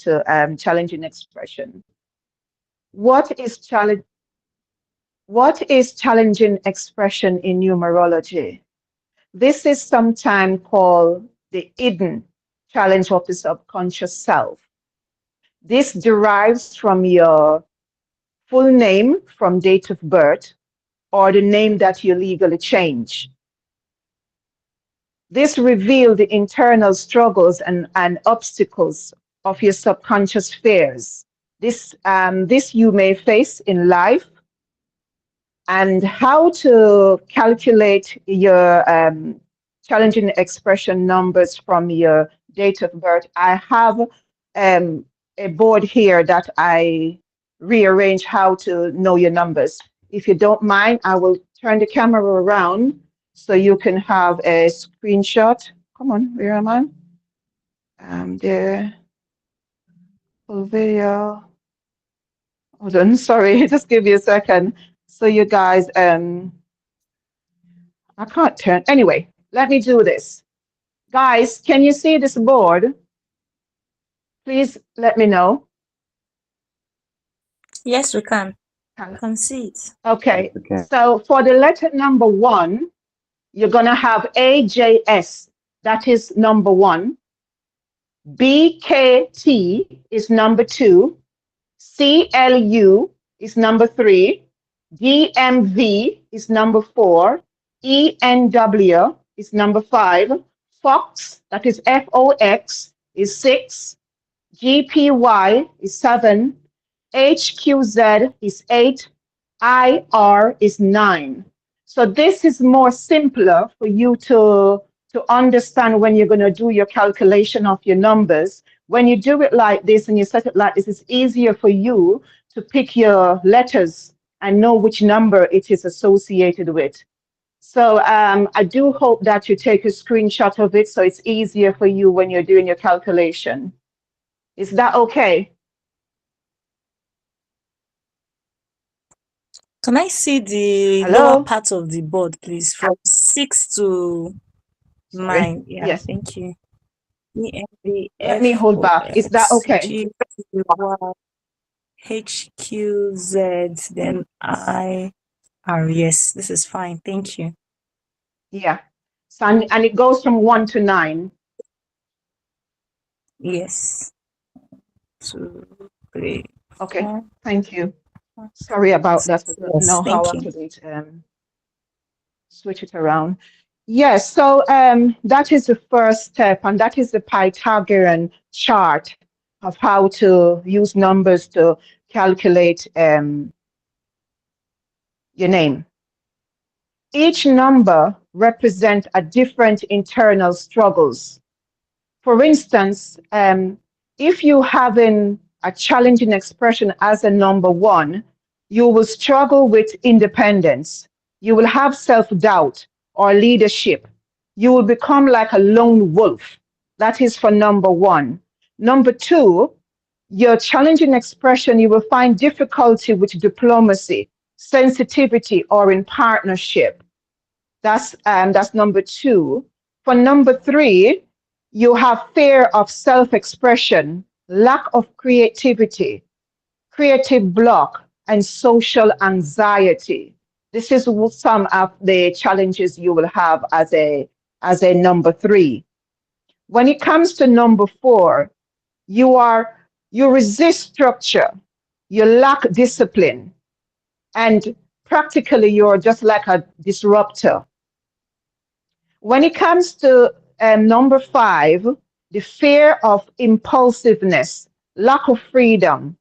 to challenging expression. What is challenge? What is challenging expression in numerology? This is sometimes called the hidden challenge of the subconscious self. This derives from your full name from date of birth or the name that you legally change. This reveals the internal struggles and obstacles of your subconscious fears. This you may face in life, and how to calculate your challenging expression numbers from your date of birth. I have a board here that I rearrange how to know your numbers. If you don't mind, I will turn the camera around so you can have a screenshot. Come on, where am I? There, full video. Hold on, sorry, just give me a second. So you guys, I can't turn. Anyway, let me do this. Guys, can you see this board? Please let me know. Yes, we can. I can see it. Okay, Okay. so for the letter number 1, you're going to have AJS, that is number 1. BKT is number 2. CLU is number 3. DMV is number 4. ENW is number 5. Fox, that is FOX, is 6. GPY is 7. HQZ is 8. IR is 9. So this is more simpler for you to understand when you're going to do your calculation of your numbers. When you do it like this and you set it like this, it's easier for you to pick your letters and know which number it is associated with. So I do hope that you take a screenshot of it so it's easier for you when you're doing your calculation. Is that okay? Can I see the lower Hello? part of the board, please? From 6 to Sorry. 9. Yeah, Yes. thank you. E, N, B, Let me F, hold O, back. Is that X, okay? G, Y, H, Q, Z, then I, R. Yes, this is fine. Thank you. Yeah. So, and it goes from 1 to 9. Yes. 2, 3, Okay. 4. Thank you. Sorry about that. I don't Yes, know how thank I you. could switch it around. Yes, so that is the first step, and that is the Pythagorean chart of how to use numbers to calculate your name. Each number represents a different internal struggles. For instance, if you having a challenging expression as a number 1, you will struggle with independence. You will have self-doubt or leadership. You will become like a lone wolf. That is for number 1. Number 2, your challenging expression, you will find difficulty with diplomacy, sensitivity, or in partnership. That's number 2. For number 3, you have fear of self-expression, lack of creativity, creative block, and social anxiety. This is some of the challenges you will have as a number 3. When it comes to number 4, you resist structure, you lack discipline, and practically you're just like a disruptor. When it comes to number 5, the fear of impulsiveness, lack of freedom,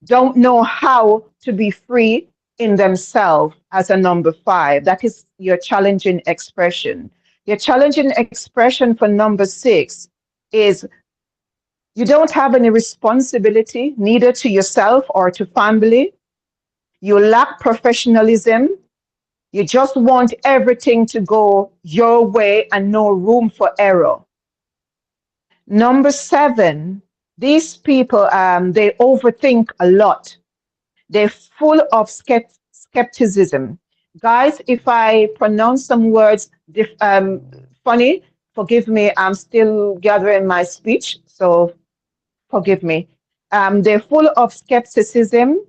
don't know how to be free in themselves as a number 5. That is your challenging expression. Your challenging expression for number 6 is you don't have any responsibility, neither to yourself or to family. You lack professionalism. You just want everything to go your way and no room for error. Number 7, these people, they overthink a lot. They're full of skepticism. Guys, if I pronounce some words funny, forgive me. I'm still gathering my speech, so forgive me. They're full of skepticism.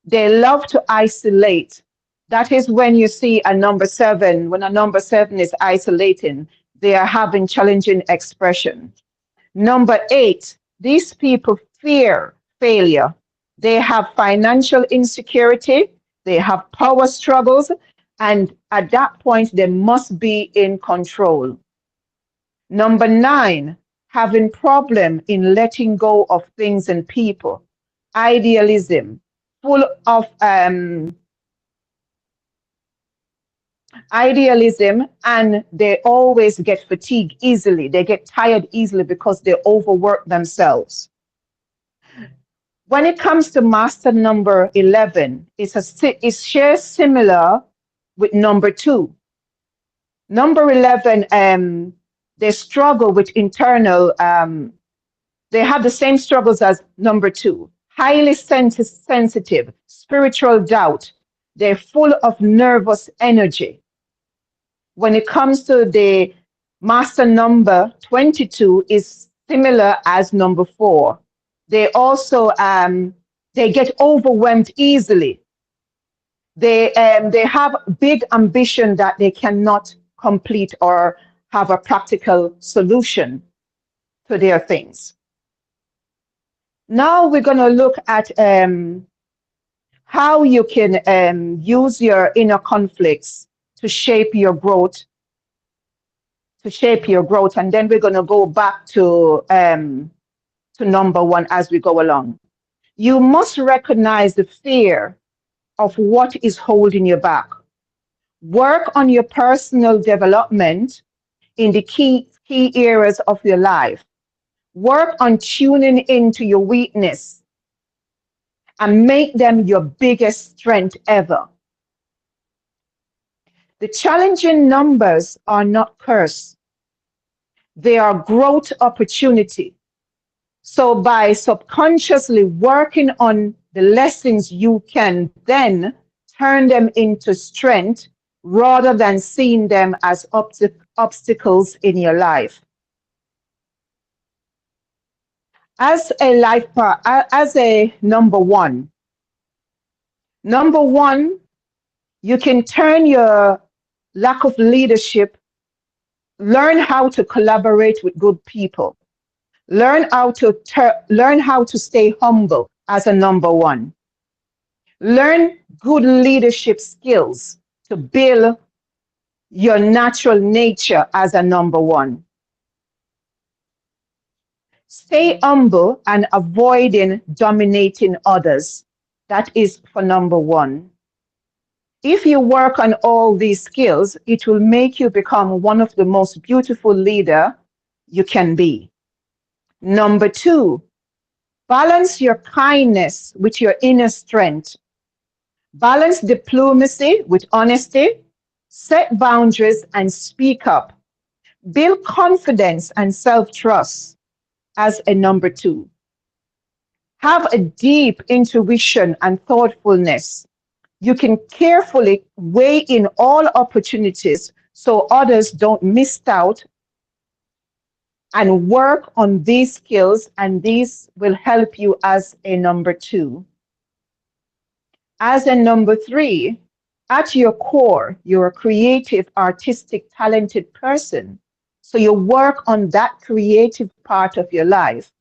They love to isolate. That is when you see a number seven, when a number seven is isolating, they are having challenging expression. Number eight, these people fear failure. They have financial insecurity, they have power struggles, and at that point, they must be in control. Number nine, having problem in letting go of things and people. Idealism, full of idealism, and they always get fatigued easily. They get tired easily because they overwork themselves. When it comes to master number 11, it shares similar with number two. Number 11, they struggle with internal, they have the same struggles as number two. Highly sensitive, spiritual doubt. They're full of nervous energy. When it comes to the master number 22 is similar as number four. They also they get overwhelmed easily. They have big ambition that they cannot complete or have a practical solution to their things. Now we're going to look at how you can use your inner conflicts to shape your growth, and then we're going to go back to number one as we go along. You must recognize the fear of what is holding you back. Work on your personal development in the key areas of your life. Work on tuning into your weakness and make them your biggest strength ever. The challenging numbers are not curse. They are growth opportunity. So by subconsciously working on the lessons, you can then turn them into strength rather than seeing them as obstacles in your life. As a life part, as a number one, you can turn your lack of leadership, learn how to collaborate with good people. Learn how to stay humble as a number one. Learn good leadership skills to build your natural nature as a number one. Stay humble and avoiding dominating others. That is for number one. If you work on all these skills, it will make you become one of the most beautiful leader you can be. Number two, balance your kindness with your inner strength. Balance diplomacy with honesty. Set boundaries and speak up. Build confidence and self-trust as a number two. Have a deep intuition and thoughtfulness. You can carefully weigh in all opportunities so others don't miss out, and work on these skills, and these will help you as a number two. As a number three, at your core, you're a creative, artistic, talented person. So you work on that creative part of your life.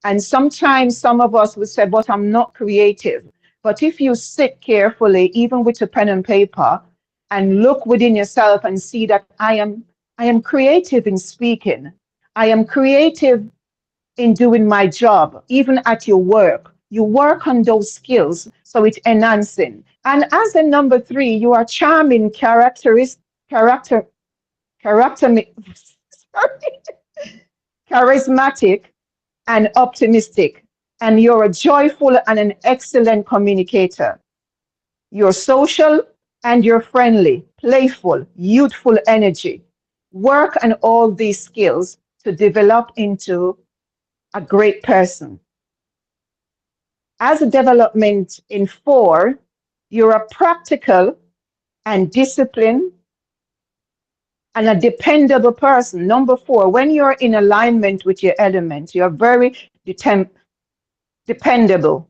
And sometimes some of us would say, but I'm not creative. But if you sit carefully, even with a pen and paper, and look within yourself and see that I am creative in speaking. I am creative in doing my job, even at your work. You work on those skills, so it's enhancing. And as a number three, you are charming, character, character, sorry, charismatic, and optimistic. And you're a joyful and an excellent communicator. You're social and you're friendly, playful, youthful energy. Work on all these skills to develop into a great person. As a development in four, you're a practical and disciplined and a dependable person. Number four, when you're in alignment with your element, you're very dependable,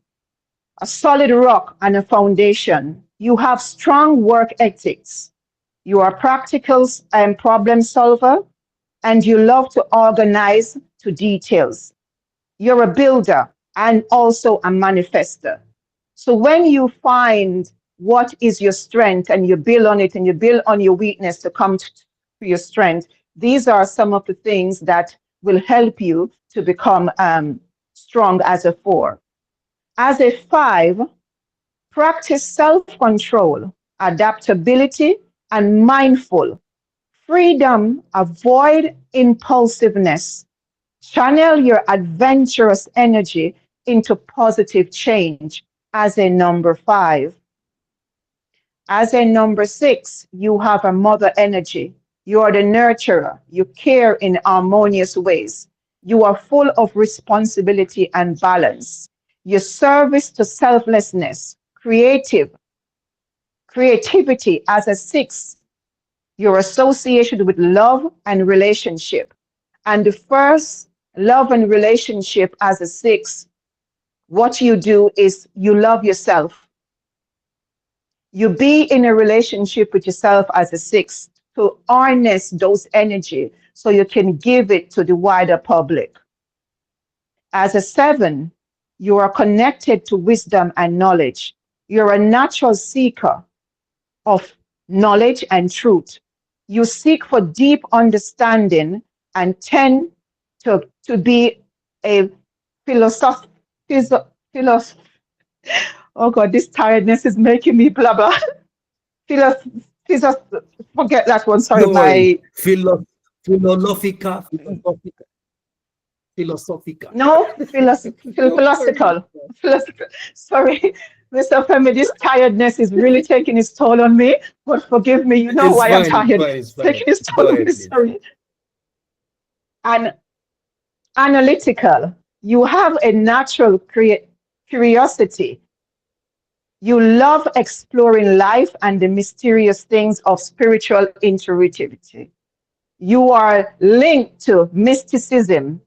a solid rock and a foundation. You have strong work ethics. You are practical and problem solver, and you love to organize to details. You're a builder and also a manifester. So when you find what is your strength and you build on it and you build on your weakness to come to your strength, these are some of the things that will help you to become strong as a four. As a five, practice self control, adaptability, and mindful freedom. Avoid impulsiveness. Channel your adventurous energy into positive change as a number five. As a number six, you have a mother energy. You are the nurturer. You care in harmonious ways. You are full of responsibility and balance. Your service to selflessness, creativity as a six, your association with love and relationship. And the first, love and relationship as a six, what you do is you love yourself. You be in a relationship with yourself as a six to harness those energy so you can give it to the wider public. As a seven, you are connected to wisdom and knowledge. You're a natural seeker of knowledge and truth. You seek for deep understanding and tend to be a philosoph, philosoph, oh God, this tiredness is making me blah blah. Philos, forget that one. Sorry, No worry. my Philosophical. no Don't worry. philosophical. Philosophical. Sorry, Mr. Femi, this tiredness is really taking its toll on me. But forgive me, you know It's why I'm fine. It's tired. fine. It's It's fine. taking its Go toll on me. ahead, please. Sorry. And analytical. You have a natural curiosity. You love exploring life and the mysterious things of spiritual intuitivity. You are linked to mysticism.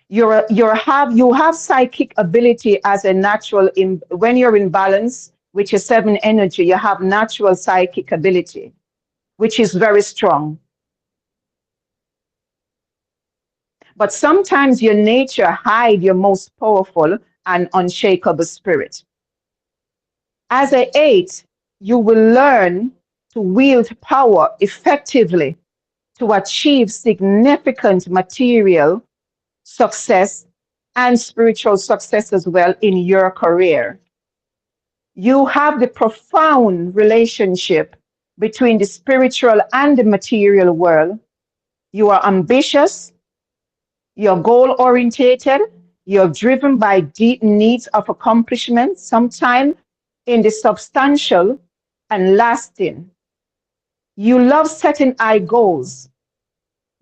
You have psychic ability as a natural when you're in balance with your seven energy, you have natural psychic ability, which is very strong. But sometimes your nature hide your most powerful and unshakable spirit. As an eight, you will learn to wield power effectively to achieve significant material success and spiritual success as well in your career. You have the profound relationship between the spiritual and the material world. You are ambitious, you're goal orientated, you're driven by deep needs of accomplishment, sometimes in the substantial and lasting. You love setting high goals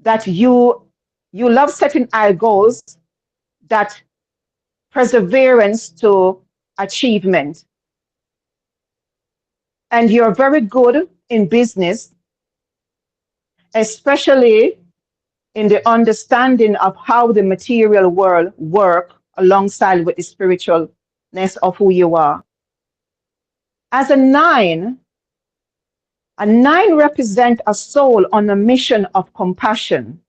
that you love setting high goals that perseverance to achievement. And you're very good in business, especially in the understanding of how the material world work alongside with the spiritualness of who you are. As a nine represents a soul on a mission of compassion.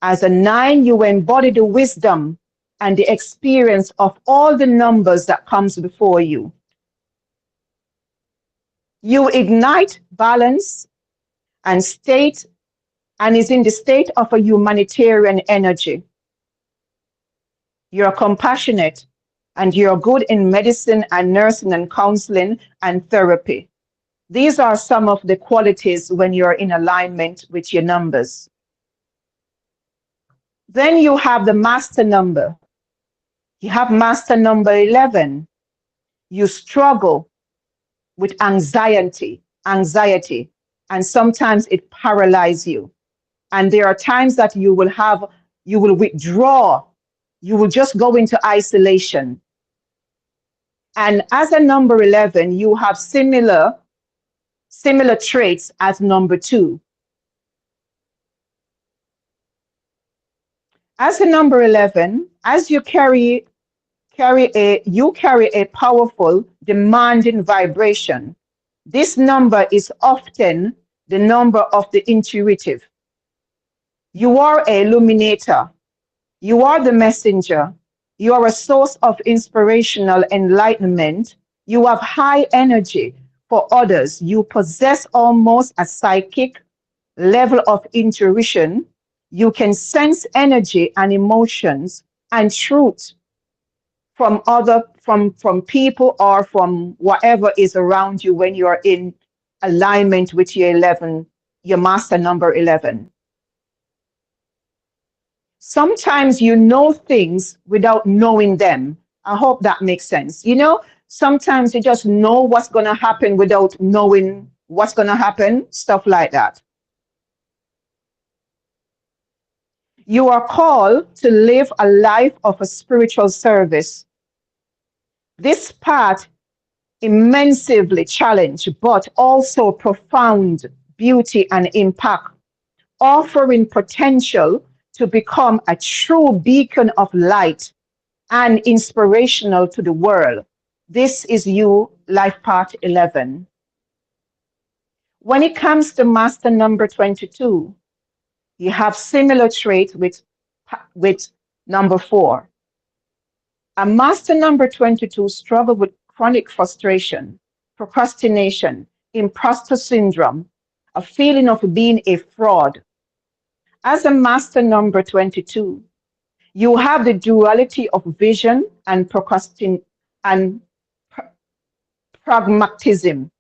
As a nine, you embody the wisdom and the experience of all the numbers that comes before you. You ignite balance and state and is in the state of a humanitarian energy. You're compassionate and you're good in medicine and nursing and counseling and therapy. These are some of the qualities when you're in alignment with your numbers. Then you have the master number. You have master number 11. You struggle with anxiety, and sometimes it paralyzes you. And there are times that you will withdraw, you will just go into isolation. And as a number 11, you have similar traits as number 2. As a number 11, as you carry you carry a powerful, demanding vibration. This number is often the number of the intuitive. You are a illuminator. You are the messenger. You are a source of inspirational enlightenment. You have high energy for others. You possess almost a psychic level of intuition. You can sense energy and emotions and truth from people or from whatever is around you when you are in alignment with your master number 11. Sometimes you know things without knowing them. I hope that makes sense. Sometimes you just know what's going to happen without knowing what's going to happen, stuff like that. You are called to live a life of a spiritual service. This path immensely challenge, but also profound beauty and impact, offering potential to become a true beacon of light and inspirational to the world. This is you, life path 11. When it comes to master number 22, you have similar traits with number 4. A master number 22 struggle with chronic frustration, procrastination, imposter syndrome, a feeling of being a fraud. As a master number 22, you have the duality of vision and and pragmatism.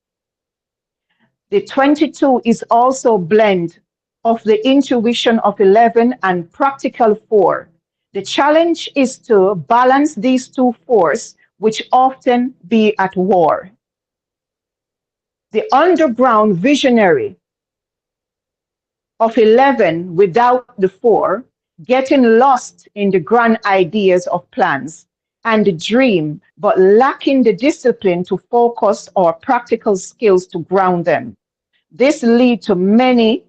The 22 is also blend of the intuition of 11 and practical 4. The challenge is to balance these two forces, which often be at war. The underground visionary of 11 without the 4, getting lost in the grand ideas of plans and the dream, but lacking the discipline to focus or practical skills to ground them. This leads to many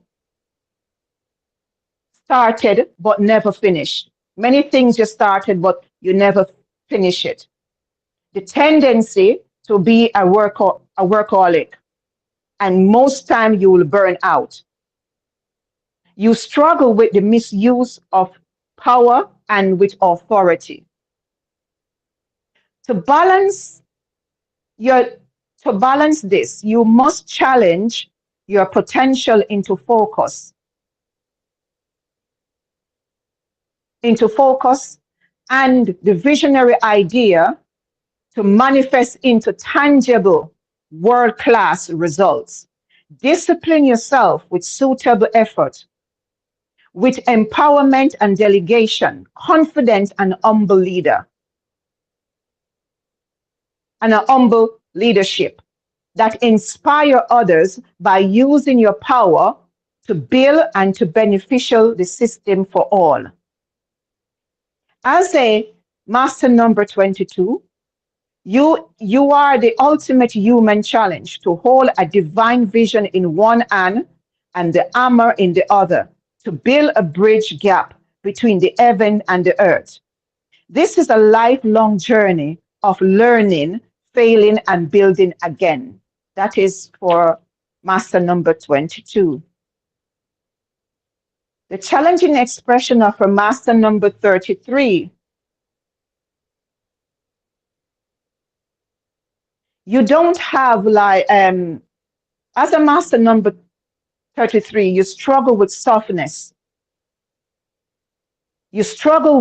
started but never finished. Many things you started but you never finish it. The tendency to be a workaholic, and most time you will burn out. You struggle with the misuse of power and with authority. To balance your to balance this, you must challenge your potential into focus and the visionary idea to manifest into tangible world-class results. Discipline yourself with suitable effort, with empowerment and delegation, confident and humble leader, and a humble leadership that inspire others by using your power to build and to beneficial the system for all. As a master number 22, you are the ultimate human challenge to hold a divine vision in one hand and the hammer in the other to build a bridge gap between the heaven and the earth. This is a lifelong journey of learning, failing, and building again. That is for master number 22. The challenging expression of a master number 33. You don't have as a master number 33, you struggle with softness. You struggle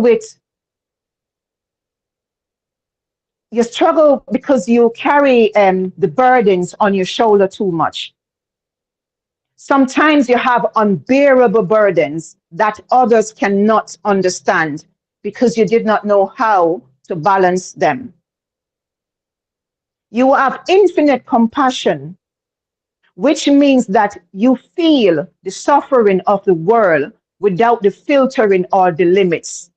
because you carry the burdens on your shoulder too much. Sometimes you have unbearable burdens that others cannot understand because you did not know how to balance them. You have infinite compassion, which means that you feel the suffering of the world without the filtering or the limits.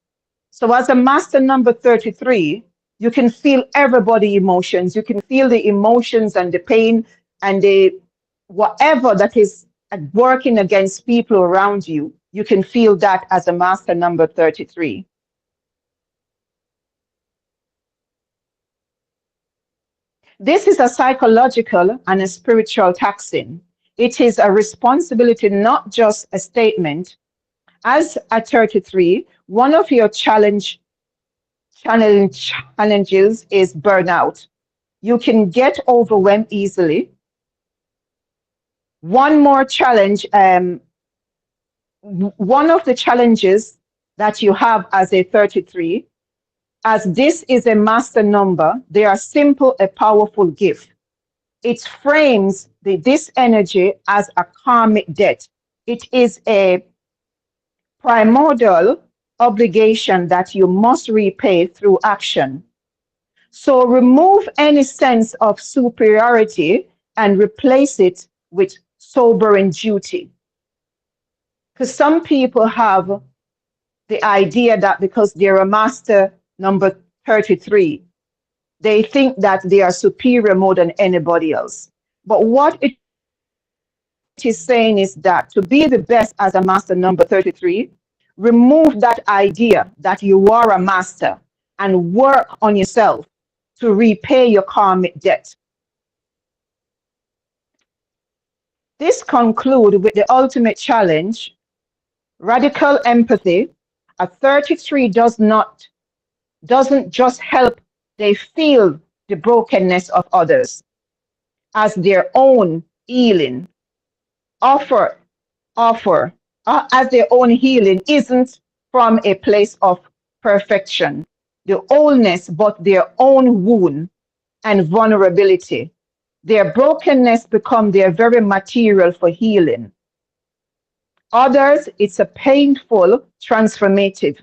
So as a master number 33, you can feel everybody's emotions. You can feel the emotions and the pain and the whatever that is working against people around you. You can feel that as a master number 33. This is a psychological and a spiritual taxing. It is a responsibility, not just a statement. As at 33, one of your challenges is burnout. You can get overwhelmed easily. One more challenge, one of the challenges that you have as a 33, as this is a master number, they are simple, a powerful gift. It frames this energy as a karmic debt. It is a primordial obligation that you must repay through action. So remove any sense of superiority and replace it with sobering duty. Because some people have the idea that because they're a master number 33, they think that they are superior more than anybody else. But what it is saying is that to be the best as a master number 33, remove that idea that you are a master and work on yourself to repay your karmic debt. This concludes with the ultimate challenge, radical empathy. A 33 doesn't just help, they feel the brokenness of others as their own healing. Offer as their own healing isn't from a place of perfection, the wholeness, but their own wound and vulnerability. Their brokenness become their very material for healing. Others, it's a painful transformation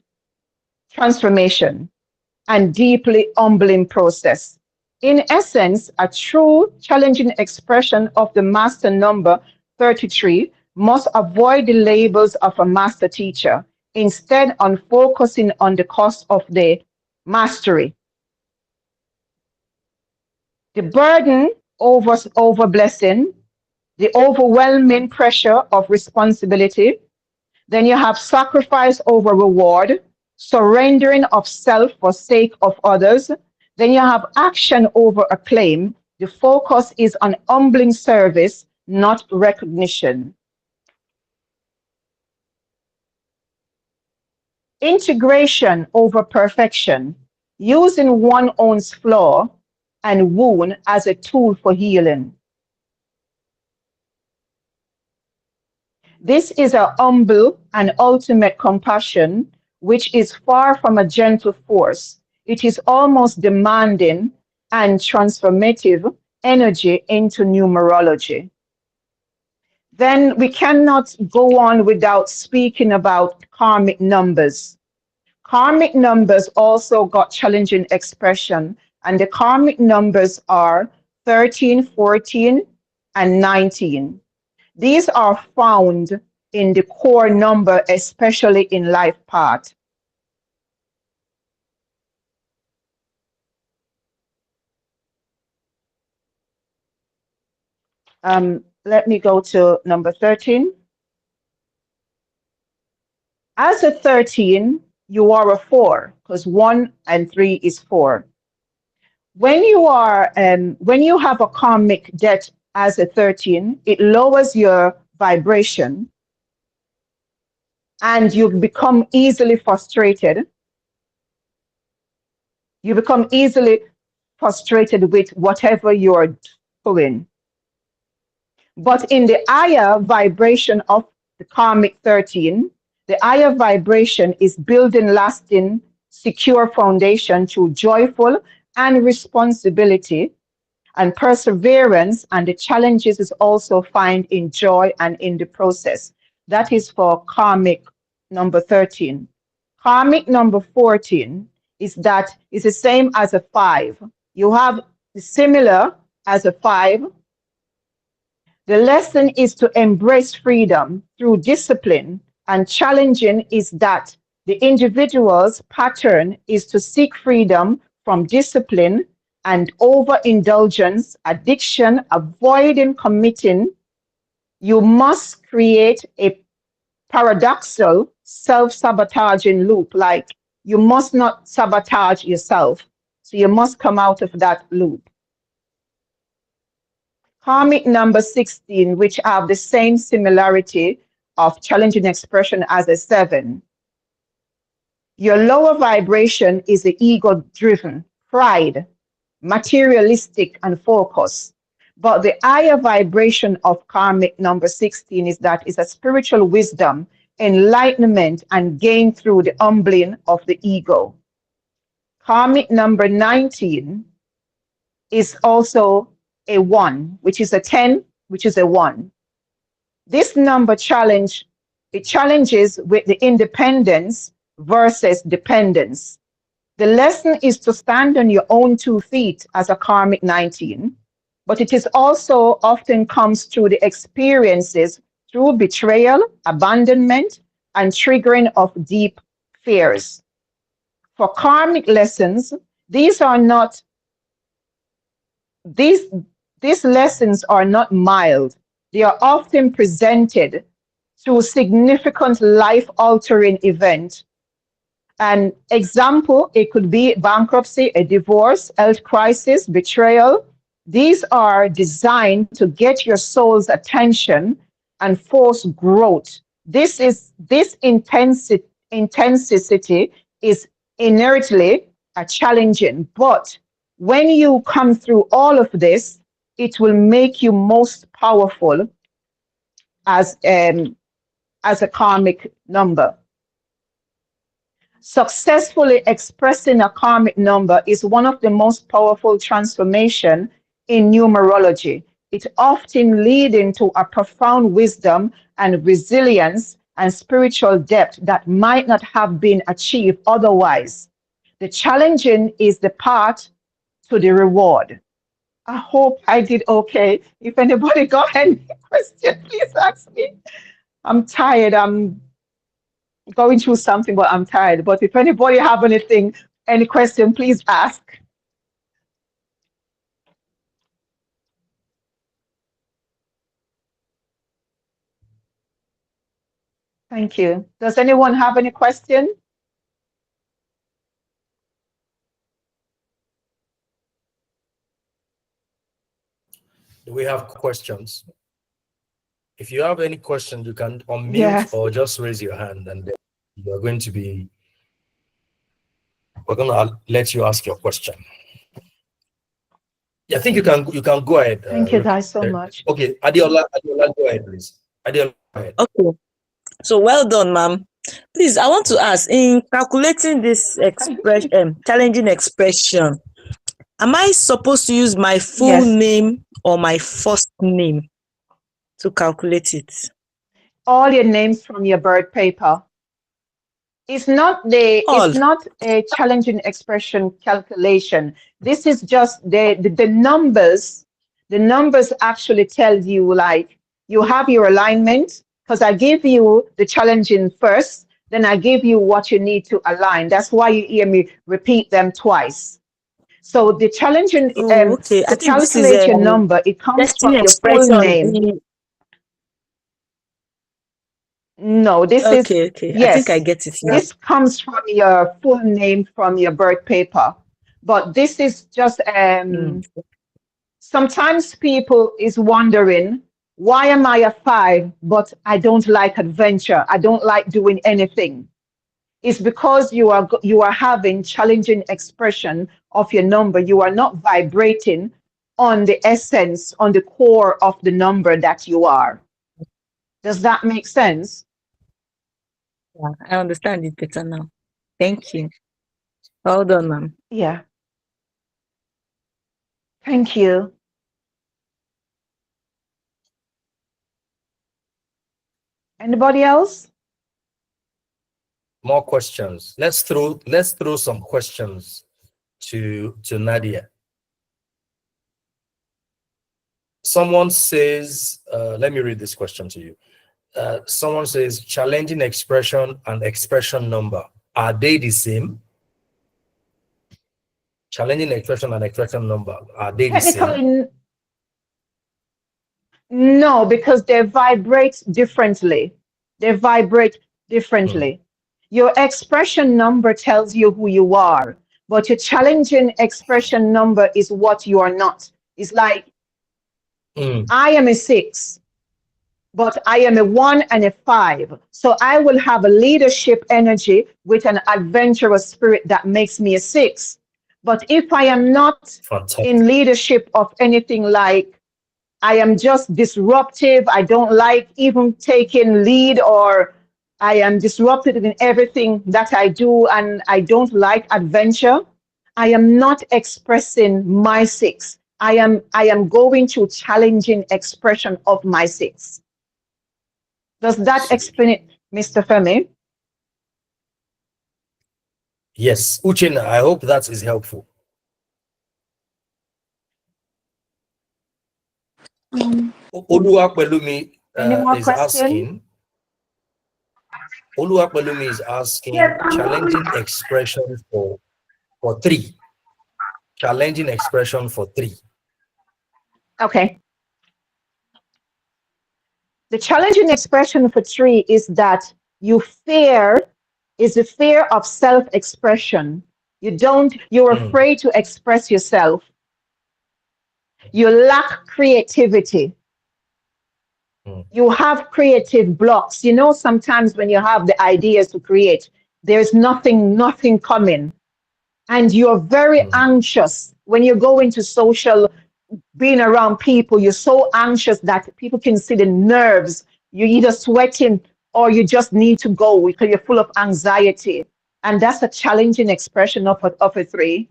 and deeply humbling process. In essence, a true challenging expression of the master number 33 must avoid the labels of a master teacher, instead on focusing on the cost of the mastery. The burden over blessing, the overwhelming pressure of responsibility. Then you have sacrifice over reward, surrendering of self for sake of others. Then you have action over acclaim. The focus is on humbling service, not recognition. Integration over perfection, using one own's flaw and wound as a tool for healing. This is a humble and ultimate compassion, which is far from a gentle force. It is almost demanding and transformative energy into numerology. Then we cannot go on without speaking about karmic numbers. Karmic numbers also got challenging expression, and the karmic numbers are 13, 14, and 19. These are found in the core number, especially in life path. Let me go to number 13. As a 13, you are a 4 because 1 and 3 is 4. When you have a karmic debt as a 13, it lowers your vibration and you become easily frustrated. You become easily frustrated with whatever you're doing. But in the higher vibration of the karmic 13, the higher vibration is building lasting, secure foundation through joyful and responsibility and perseverance, and the challenges is also find in joy and in the process. That is for karmic number 13. Karmic number 14 is the same as a 5. You have similar as a 5. The lesson is to embrace freedom through discipline, and challenging is that the individual's pattern is to seek freedom from discipline and overindulgence, addiction, avoiding committing. You must create a paradoxical self-sabotaging loop, like you must not sabotage yourself. So you must come out of that loop. Karmic number 16, which have the same similarity of challenging expression as a 7. Your lower vibration is the ego driven, pride, materialistic, and focus. But the higher vibration of karmic number 16 is that it's a spiritual wisdom, enlightenment, and gain through the humbling of the ego. Karmic number 19 is also a 1, which is a 10, which is a 1. This number challenges with the independence versus dependence. The lesson is to stand on your own 2 feet as a karmic 19, but it is also often comes through the experiences through betrayal, abandonment, and triggering of deep fears. For karmic lessons, these are not these these lessons are not mild. They are often presented through significant life-altering event. An example, it could be bankruptcy, a divorce, health crisis, betrayal. These are designed to get your soul's attention and force growth. This intensity is inherently a challenging, but when you come through all of this, it will make you most powerful as a karmic number. Successfully expressing a karmic number is one of the most powerful transformation in numerology. It often leading to a profound wisdom and resilience and spiritual depth that might not have been achieved otherwise. The challenging is the path to the reward. I hope I did okay. If anybody got any question, please ask me. I'm tired. I'm going through something, but I'm tired. But if anybody have anything, any question, please ask. Thank you. Does anyone have any question? Do we have questions? If you have any questions, you can unmute Yes. or just raise your hand, and then we're going to let you ask your question. Yeah, I think you can go ahead. Thank you guys so much. Okay, Adiola, go ahead, please. Adiola, go ahead. Okay. So well done, ma'am. Please, I want to ask, in calculating this challenging expression, am I supposed to use my full Yes. name or my first name to calculate it? All your names from your birth paper. It's not a challenging expression calculation. This is just the numbers. The numbers actually tell you, like, you have your alignment, because I give you the challenging first, then I give you what you need to align. That's why you hear me repeat them twice. So the challenging Okay. I to think this is calculate your number, it comes from destiny your full expression. name. No, this is, Okay. I think I yes, get it now. this comes from your full name from your birth paper. But this is just, sometimes people is wondering, why am I a 5, but I don't like adventure? I don't like doing anything. It's because you are having challenging expression of your number. You are not vibrating on the essence, on the core of the number that you are. Does that make sense? Yeah, I understand it better now. Thank you. Well done, ma'am. Yeah. Thank you. Anybody else? More questions. Let's throw some questions to Nadia. Someone says, let me read this question to you. Someone says, challenging expression and expression number, are they the same? Challenging expression and expression number, are they the same? Technically, no, because they vibrate differently. They vibrate differently. Your expression number tells you who you are, but your challenging expression number is what you are not. It's like I am a 6, but I am a 1 and a 5. So I will have a leadership energy with an adventurous spirit that makes me a 6. But if I am not in Fantastic. leadership of anything, like I am just disruptive, I don't like even taking lead, or I am disruptive in everything that I do and I don't like adventure, I am not expressing my 6. I am going through challenging expression of my 6. Does that explain Absolutely. it, Mr. Femi? Yes, Uchenna, I hope that is helpful. Oluwapelumi Any more is questions? asking. Oluwapelumi is asking challenging expression for 3. Challenging expression for 3. Okay. The challenging expression for 3 is that you fear, is the fear of self-expression. You're afraid to express yourself. You lack creativity. You have creative blocks. You know, sometimes when you have the ideas to create, there's nothing coming. And you're very anxious when you go into social, being around people, you're so anxious that people can see the nerves. You're either sweating or you just need to go because you're full of anxiety. And that's a challenging expression of a 3.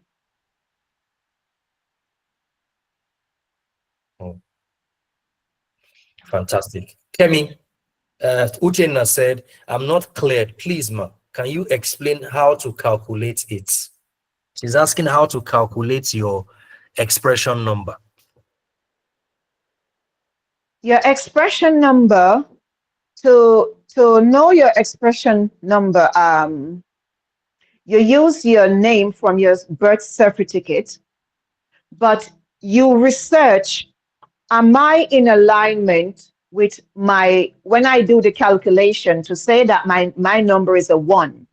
Fantastic. Kemi, Uchenna said, I'm not clear. Please, ma, can you explain how to calculate it? She's asking how to calculate your expression number. Your expression number, to know your expression number, you use your name from your birth certificate, but you research, am I in alignment with my, when I do the calculation to say that my number is a 1?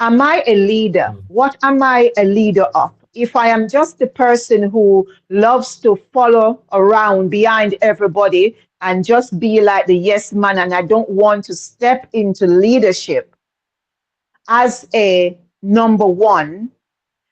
Am I a leader? What am I a leader of? If I am just the person who loves to follow around behind everybody and just be like the yes man, and I don't want to step into leadership as a number 1,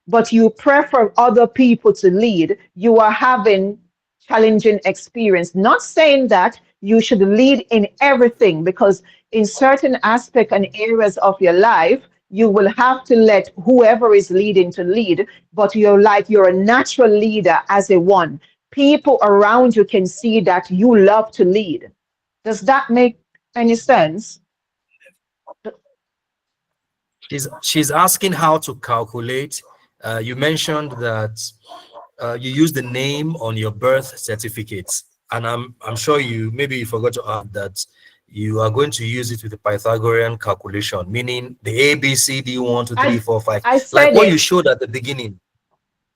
but you prefer other people to lead, you are having challenging experience. Not saying that you should lead in everything, because in certain aspects and areas of your life, you will have to let whoever is leading to lead, but you're a natural leader as a 1. People around you can see that you love to lead. Does that make any sense? She's asking how to calculate. You mentioned that you use the name on your birth certificate, and I'm sure you forgot to add that you are going to use it with the Pythagorean calculation, meaning the A B C D 1 2 3 I 4 5, I like said what you it. showed at the beginning.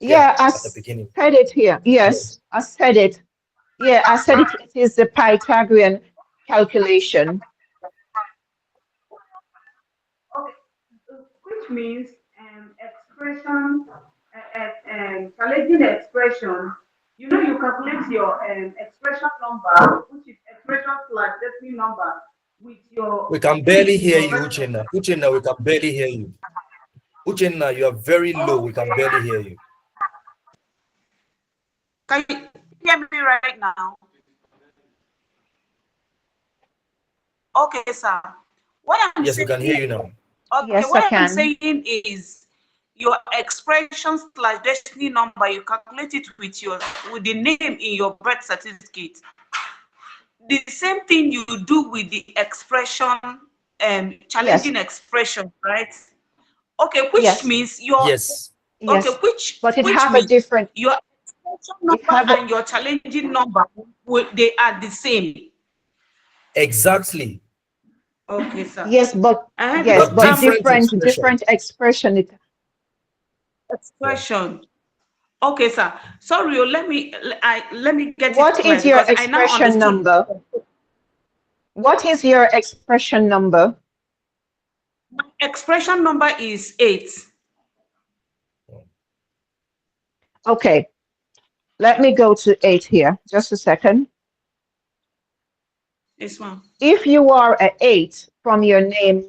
Yeah, Yeah, I at the beginning. said it here. Yes, Yes. I said it. Yeah, I said it. It is the Pythagorean calculation. Okay, which means expression, challenging expression. You know, you calculate your expression number, which is expression plus destiny number, with your We can age barely in hear your you, birth Uchenna. certificate. Uchenna, we can barely hear you. Uchenna, you are very low. We can Okay, barely hear you. can you hear me right now? Okay, sir. What I'm Yes, we can hear saying, you now. okay, Yes, I what I'm can. saying is your expression slash destiny number, you calculate it with the name in your birth certificate. The same thing you do with the expression, Yes, challenging expression, right? Okay, which yes, means your Yes. okay, yes. But it which have a means different. your expression It number have a, and your challenging number they are the same. Exactly. Okay, sir. yes, but yes, Because But but I'm different different expression. expression. It, Yeah. expression. Okay, sir. Sorry, let me get it what clear is your because I now expression understood. number? What is your expression number? Expression number is 8. Okay. Let me go to 8 here. Just a second. Yes, ma'am. If you are a 8 from your name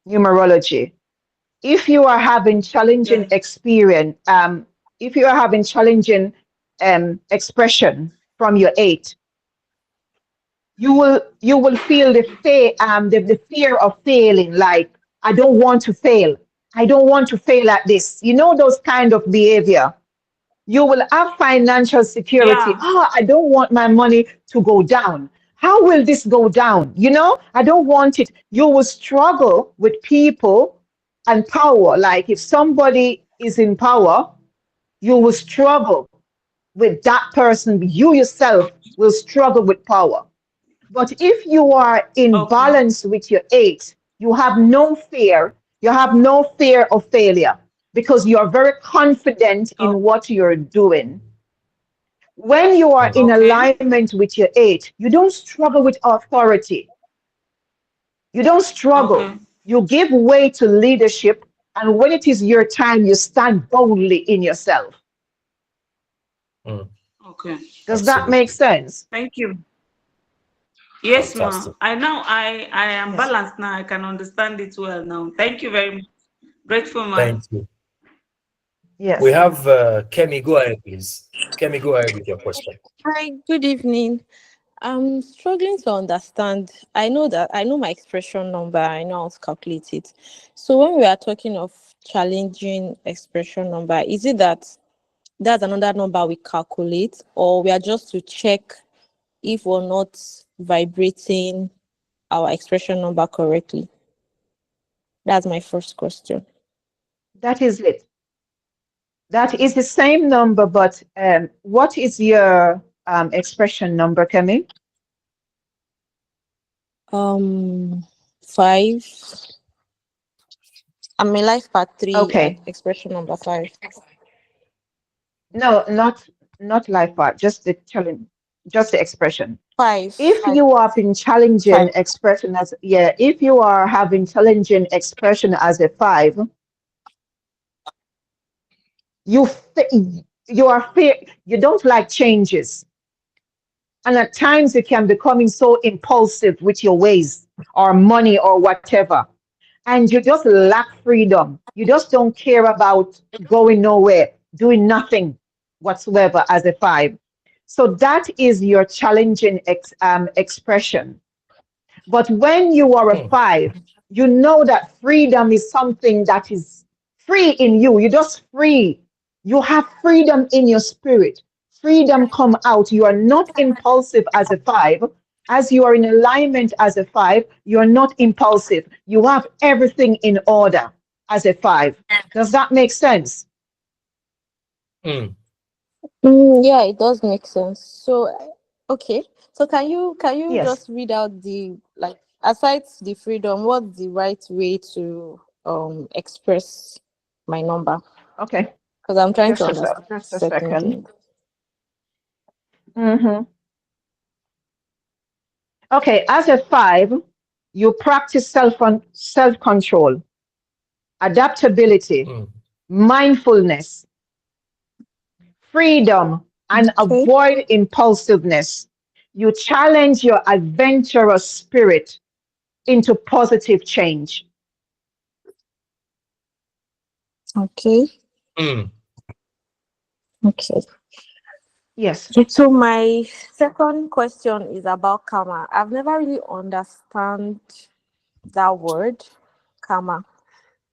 numerology, if you are having challenging Yeah. experience, if you are having challenging expression from your 8, you will feel the fear of failing. Like, I don't want to fail. I don't want to fail at this. You know, those kind of behavior. You will have financial security. Yeah. I don't want my money to go down. How will this go down? You know, I don't want it. You will struggle with people and power. Like, if somebody is in power, you will struggle with that person. You yourself will struggle with power. But if you are in Okay. balance with your 8, you have no fear. You have no fear of failure because you're very confident Oh, in what you're doing. When you are Mm. in okay. alignment with your 8, you don't struggle with authority. You don't struggle. Okay. You give way to leadership. And when it is your time, you stand boldly in yourself. Mm. Okay. Does that make Absolutely. sense? Thank you. Yes, ma'am. Fantastic. I am Yes. balanced now. I can understand it well now. Thank you very much. Grateful, Thank ma'am. you. We Yes. have Kemi. Go ahead, please. Kemi, go ahead with your question. Hi, good evening. I'm struggling to understand. I know my expression number, I know how to calculate it. So when we are talking of challenging expression number, is it that that's another number we calculate, or we are just to check if we're not vibrating our expression number correctly? That's my first question. That is it. That is the same number, but what is your expression number, Kemi? Um, 5. I'm in life part 3 at Okay. expression number 5. No, not life part, just the challenge, just the expression. 5. If you are in challenging 5. expression as, yeah, if you are having challenging expression as a 5, you you are fear, you don't like changes, and at times you can becoming so impulsive with your ways or money or whatever, and you just lack freedom. You just don't care about going nowhere, doing nothing whatsoever as a 5. So that is your challenging expression. But when you are a Mm. 5, you know that freedom is something that is free in you. You're just free. You have freedom in your spirit. Freedom come out. You are not impulsive as a 5. As you are in alignment as a 5, you are not impulsive. You have everything in order as a 5. Does that make sense? Mm. Yeah, it does make sense. So, okay. So can you Yes. just read out the, like, aside the freedom, what's the right way to express my number? Okay. Because I'm trying to understand Just a certain second. things. Hmm. Okay. As a 5, you practice self control, adaptability, Mm. mindfulness, freedom, and Okay. avoid impulsiveness. You challenge your adventurous spirit into positive change. Okay. Mm. Okay. Yes. So my second question is about karma. I've never really understand that word, karma.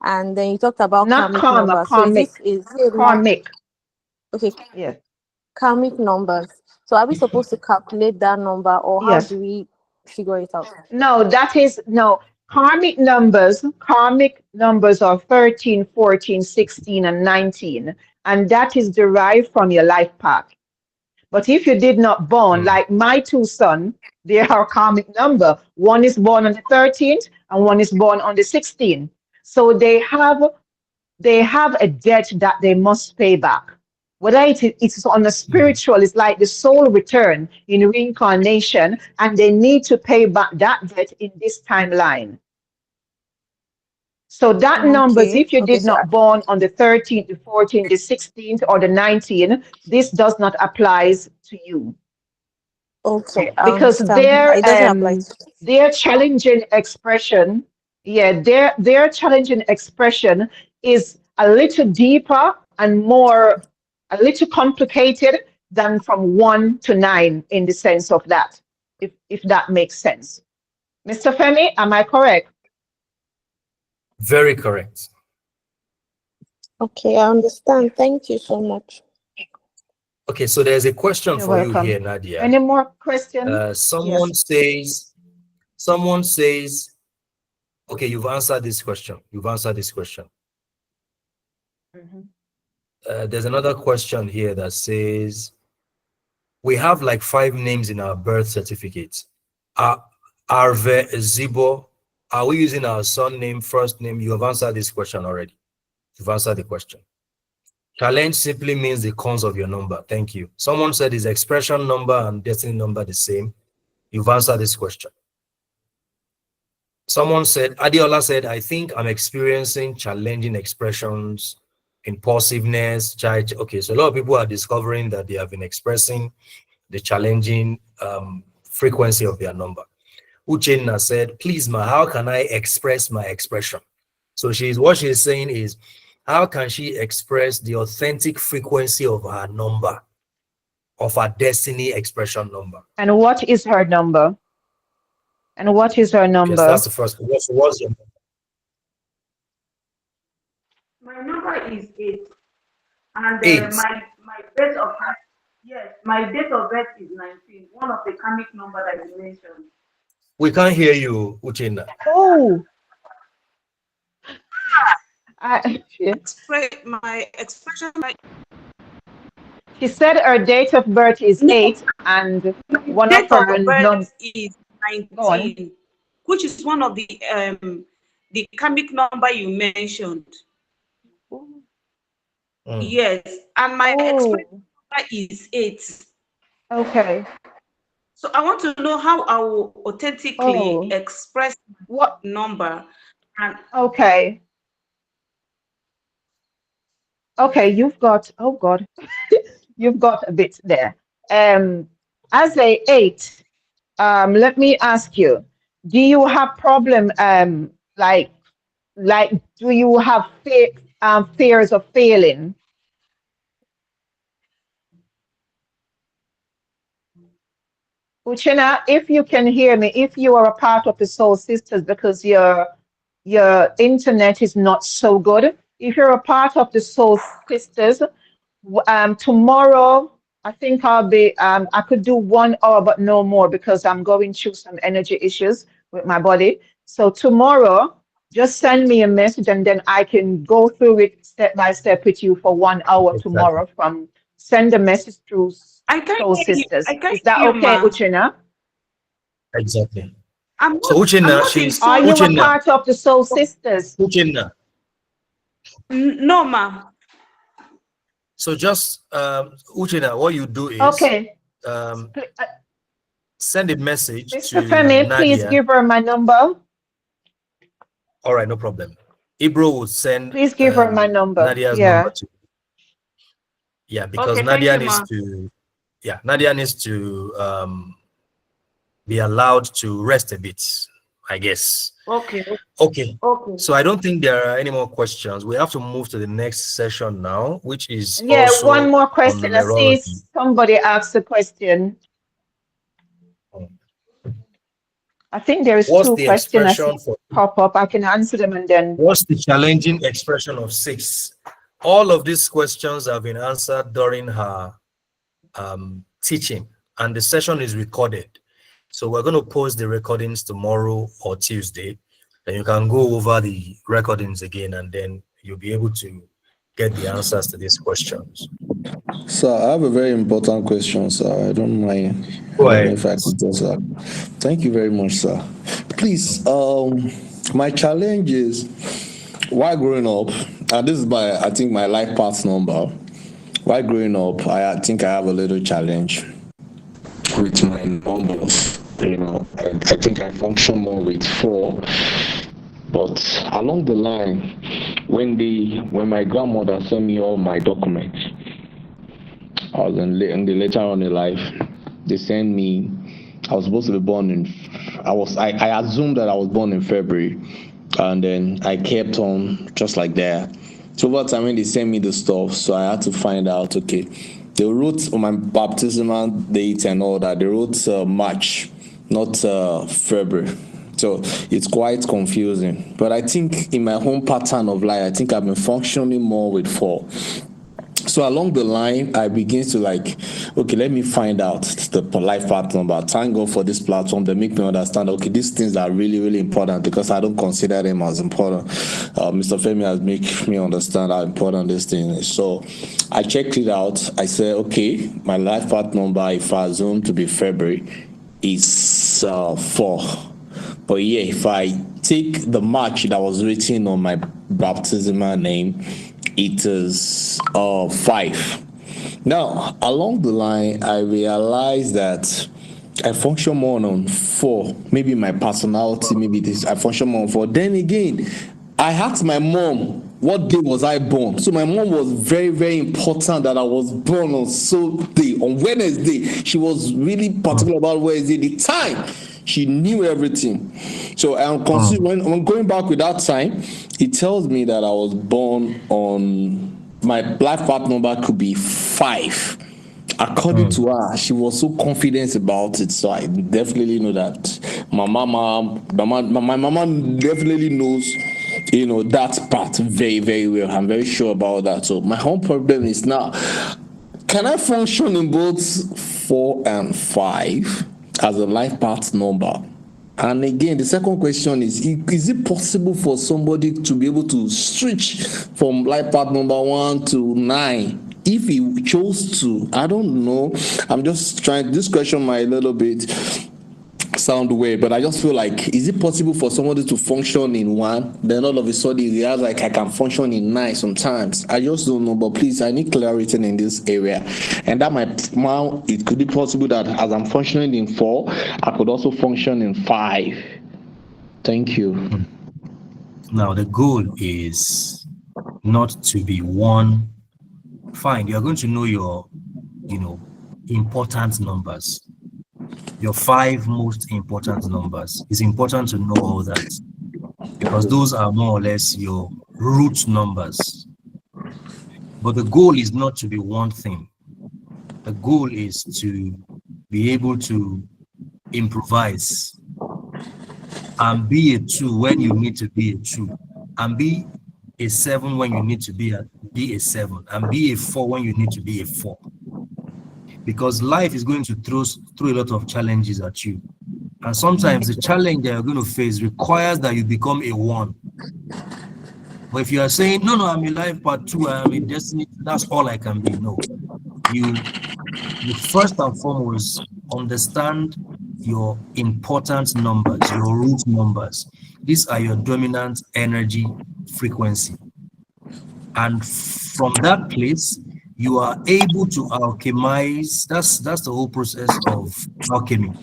And then you talked about Not karmic karma, numbers. So karmic. is it like, Karmic. okay, Yes. karmic numbers? So are we supposed to calculate that number, or how Yes. do we figure it out? No, that is no. Karmic numbers are 13, 14, 16, and 19. And that is derived from your life path. But if you did not born, Mm. like my two sons, they are karmic number. One is born on the 13th and one is born on the 16th. So they have a debt that they must pay back. Whether it's on the Mm. spiritual, it's like the soul return in reincarnation, and they need to pay back that debt in this timeline. So that numbers, Okay. if you Okay. did So not born on the 13th, the 14th, the 16th, or the 19th, this does not apply to you okay, I because understand. It doesn't apply to. their challenging expression, yeah, their challenging expression is a little deeper and more a little complicated than from 1 to 9 in the sense of that, if that makes sense. Mr. Femi, am I correct? Very correct. Okay, I understand. Thank you so much. Okay, so there's a question You're for you welcome. here, Nadia. Any more questions? Someone Yes. says, okay, you've answered this question. Mhm. There's another question here that says, we have like 5 names in our birth certificate. Arve, Zibo, are we using our son name, first name? You have answered this question already. You've answered the question. Challenge simply means the cons of your number. Thank you. Someone said, is expression number and destiny number the same? You've answered this question. Someone said, Adiola said, I think I'm experiencing challenging expressions, impulsiveness, charge. Okay, so a lot of people are discovering that they have been expressing the challenging frequency of their number. Uchenna said, please, ma, how can I express my expression? So what she's saying is, how can she express the authentic frequency of her number, of her destiny expression number? And what is her number? Yes, that's the first one. What's your number? My number is 8, and 8. my date of birth. Yes, my date of birth is 19. One of the karmic number that you mentioned. We can't hear you, Uchenna. Oh, My expression, she said her date of birth is no, 8 and my one of date of her num birth is go on. 19, which is one of the karmic number you mentioned. Yes, and my expression Oh, number is 8. okay. So I want to know how I will authentically Oh, express what? my number. And Okay. Okay, you've got, oh God, you've got a bit there. As a 8, let me ask you, do you have problem, like, do you have fears of failing? Uchina, if you can hear me, if you are a part of the Soul Sisters, because your internet is not so good. If you're a part of the Soul Sisters, tomorrow I think I'll be I could do 1 hour, but no more because I'm going through some energy issues with my body. So tomorrow, just send me a message and then I can go through it step by step with you for 1 hour Exactly. tomorrow. Send a message through I can't Soul hear you. I Sisters. can't Is that hear you, okay, ma. Uchina? Exactly. So I'm Uchenna, not in Are soul. you a Uchenna, part of the Soul Sisters? Uchenna. No, ma. So just Uchenna, what you do is Okay. um, send a message Mr. to Femi, please Nadia. give her my number. All right, no problem. Ibro will send Please give her my number. Nadia's number Yeah. to you. Yeah, because Okay, thank Nadia you, needs ma. to be allowed to rest a bit, I guess. Okay, Okay. okay. So I don't think there are any more questions. We have to move to the next session now, which is Yeah, one also more on question. I see numerology. somebody asked a question. I think there is What's two the questions I see expression for pop up. I can answer them and then what's the challenging expression of 6? All of these questions have been answered during her teaching, and the session is recorded. So we're going to post the recordings tomorrow or Tuesday, and you can go over the recordings again, and then you'll be able to get the answers to these questions. Sir, I have a very important question, sir. I don't mind. Go I don't know ahead. if I could just. Thank you very much, sir. Please, my challenge is while growing up, and this is I think my life path number. While growing up, I think I have a little challenge with my numbers. I think I function more with 4 But along the line, when my grandmother sent me all my documents, I was in the later on in life. They sent me. I was supposed to be born in. I assumed that I was born in February, and then I kept on just like that. So over time when they sent me the stuff, so I had to find out. Okay, they wrote on my baptismal date and all that. They wrote March, not February. So it's quite confusing. But I think in my home pattern of life, I think I've been functioning more with 4. So along the line, I begin to like, okay, let me find out the life path number. Thank God for this platform. They make me understand, okay, these things are really, really important because I don't consider them as important. Mr. Femi has made me understand how important this thing is. So I checked it out. I said, okay, my life path number, if I assume to be February, is 4. But yeah, if I take the March that was written on my baptismal name, it is 5. Now, along the line, I realized that I function more on 4. Maybe my personality, maybe this, I function more on 4. Then again, I asked my mom, what day was I born? So my mom was very, very important that I was born on so day, on Wednesday. She was really particular about Wednesday, the time. She knew everything. So I'm considering when going back with that time, it tells me that I was born on my life path number could be 5. According to her, she was so confident about it. So I definitely know that my mama definitely knows, that part very, very well. I'm very sure about that. So my whole problem is now, can I function in both 4 and 5 as a life path number? And again, the second question is it possible for somebody to be able to switch from life path number 1 to 9 if he chose to? I don't know. I'm just trying. This question might a little bit sound weird, but I just feel like, is it possible for somebody to function in 1, then all of a sudden he realizes like I can function in 9 sometimes? I just don't know, but please, I need clarity in this area. And that might, now it could be possible that as I'm functioning in 4, I could also function in 5. Thank you. Now the goal is not to be one. Fine, you're going to know your, important numbers. Your 5 most important numbers. It's important to know all that because those are more or less your root numbers. But the goal is not to be one thing. The goal is to be able to improvise and be a 2 when you need to be a 2, and be a 7 when you need to be a 7, and be a 4 when you need to be a 4. Because life is going to throw a lot of challenges at you. And sometimes the challenge that you're going to face requires that you become a 1. But if you are saying, no, I'm a life path 2, I'm a destiny, that's all I can be. No. You first and foremost understand your important numbers, your root numbers. These are your dominant energy frequency. And from that place, you are able to alchemize. That's the whole process of alchemy.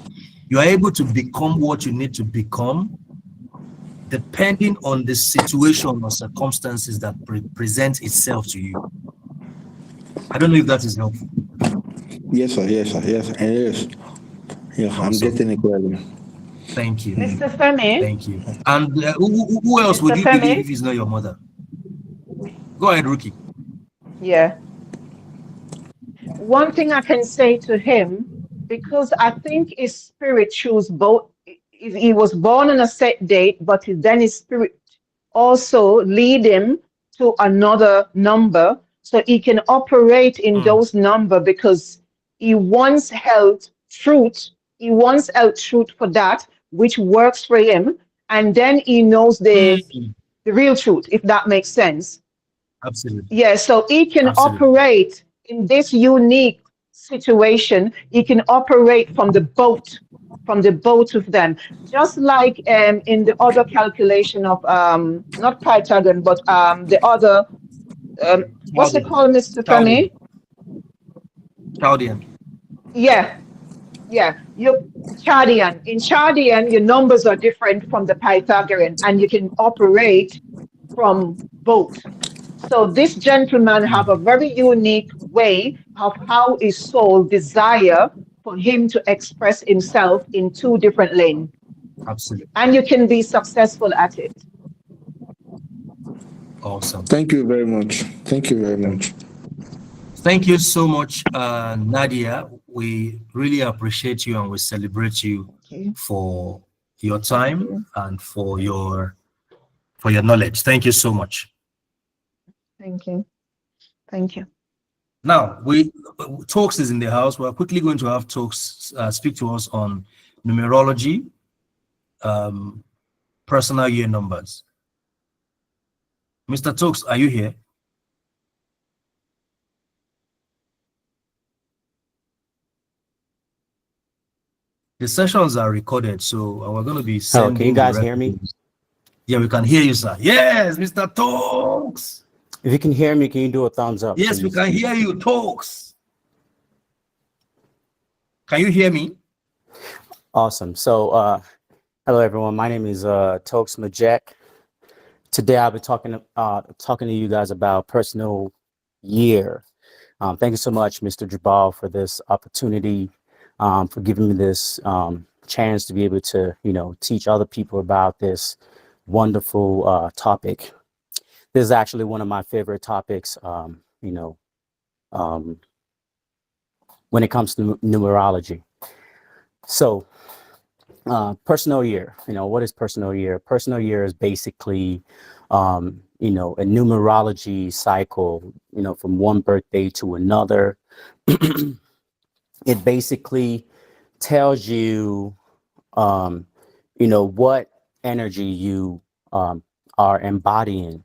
You are able to become what you need to become, depending on the situation or circumstances that present itself to you. I don't know if that is helpful. Yes, sir. Yes. Yeah, awesome. I'm getting it clearly. Thank you. Mr. Femi? Thank you. And who else Mr. would you Femi? believe if it's not your mother? Go ahead, Rookie. Yeah. One thing I can say to him, because I think his spirit chose both. He was born on a set date, but then his spirit also lead him to another number, so he can operate in those numbers because he once held truth. He once held truth for that, which works for him, and then he knows the real truth, if that makes sense. Absolutely. Yeah, so he can operate in this unique situation. He can operate from the both of them, just like in the other calculation of not Pythagorean, but the other what's it called, Mr. Femi? Chaldean. Yeah. Yeah, you Chadian. In Chadian, your numbers are different from the Pythagorean, and you can operate from both. So this gentleman have a very unique way of how his soul desire for him to express himself in two different lanes, Absolutely. and you can be successful at it. Awesome. Thank you very much. Thank you very much. Thank you so much, Nadia. We really appreciate you and we celebrate you Okay, for your thank time you, and for your knowledge. Thank you so much. thank you, thank you. Now, we Talks is in the house. We're quickly going to have Talks speak to us on numerology, um, personal year numbers. Mr. Talks, are you here? The sessions are recorded, so we're going to be Oh, can you sending the guys hear me? recordings. Yeah, we can hear you, sir. Yes, Mr. Talks. If you can hear me, can you do a thumbs up, Yes, we please? can hear you. Talks. Can you hear me? Awesome. So, hello everyone. My name is Toks Majek. Today I'll be talking to you guys about personal year. Thank you so much, Mr. Jabal, for this opportunity, for giving me this chance to be able to, teach other people about this wonderful topic. This is actually one of my favorite topics. Um, when it comes to numerology. So, personal year, what is personal year? Personal year is basically, a numerology cycle, from one birthday to another. It basically tells you, what energy you are embodying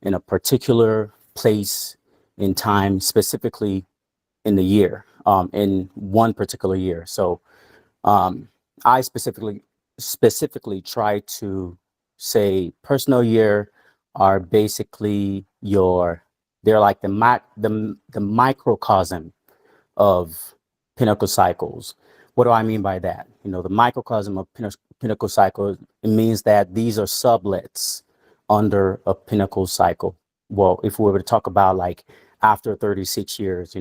in a particular place in time, specifically in the year, in one particular year. So um, I specifically try to say personal year are basically they're like the microcosm of pinnacle cycles. What do I mean by that? The microcosm of pinnacle cycle, it means that these are sublets under a pinnacle cycle. Well, if we were to talk about like after 36 years,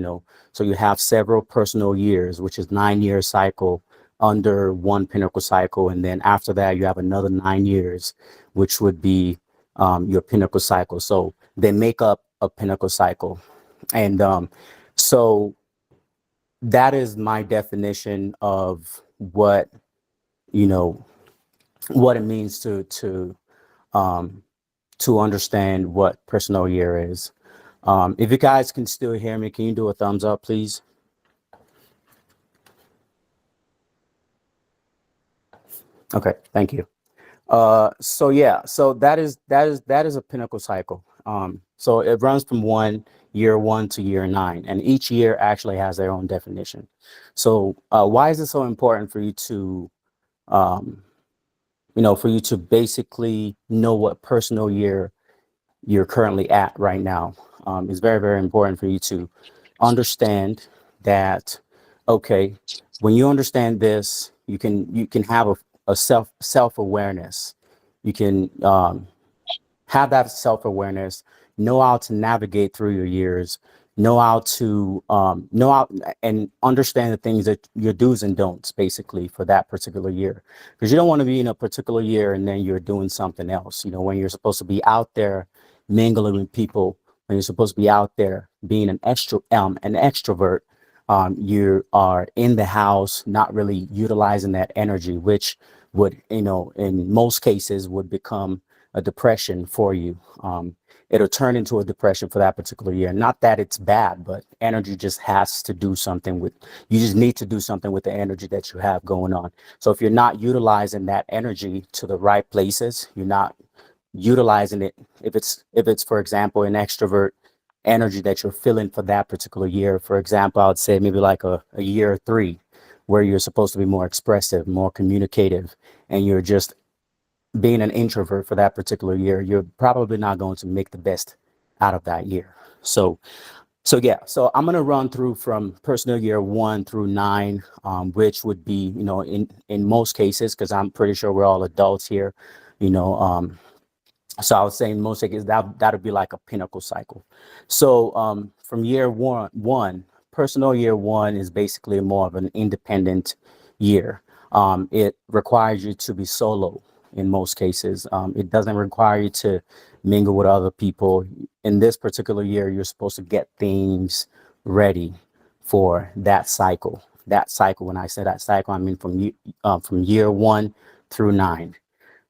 so you have several personal years, which is 9-year cycle under one pinnacle cycle. And then after that, you have another 9 years, which would be your pinnacle cycle. So they make up a pinnacle cycle. And so that is my definition of you know, what it means um, to understand what personal year is. If you guys can still hear me, can you do a thumbs up, please? Okay, thank you. So yeah, so that is a pinnacle cycle. So it runs from year one to year 9, and each year actually has their own definition. So why is it so important for you to um, for you to basically know what personal year you're currently at right now? It's very, very important for you to understand that, okay, when you understand this, you can have a self-awareness. You can have that self-awareness, know how to navigate through your years, know how and understand the things that your do's and don'ts basically for that particular year. Because you don't want to be in a particular year and then you're doing something else, when you're supposed to be out there mingling with people, when you're supposed to be out there being an extrovert. You are in the house, not really utilizing that energy, which would, in most cases would become a depression for you. It'll turn into a depression for that particular year. Not that it's bad, but energy just has to do something you just need to do something with the energy that you have going on. So if you're not utilizing that energy to the right places, you're not utilizing it. If it's, for example, an extrovert energy that you're feeling for that particular year, for example, I would say maybe like a year 3, where you're supposed to be more expressive, more communicative, and you're just being an introvert for that particular year, you're probably not going to make the best out of that year. So So yeah, so I'm gonna run through from personal year 1 through 9, which would be, in most cases, because I'm pretty sure we're all adults here, you know, so I was saying most cases that'd be like a pinnacle cycle. So from year one, personal year 1 is basically more of an independent year. It requires you to be solo in most cases. It doesn't require you to mingle with other people. In this particular year, you're supposed to get things ready for that cycle. That cycle, when I say that cycle, I mean from year 1 through 9.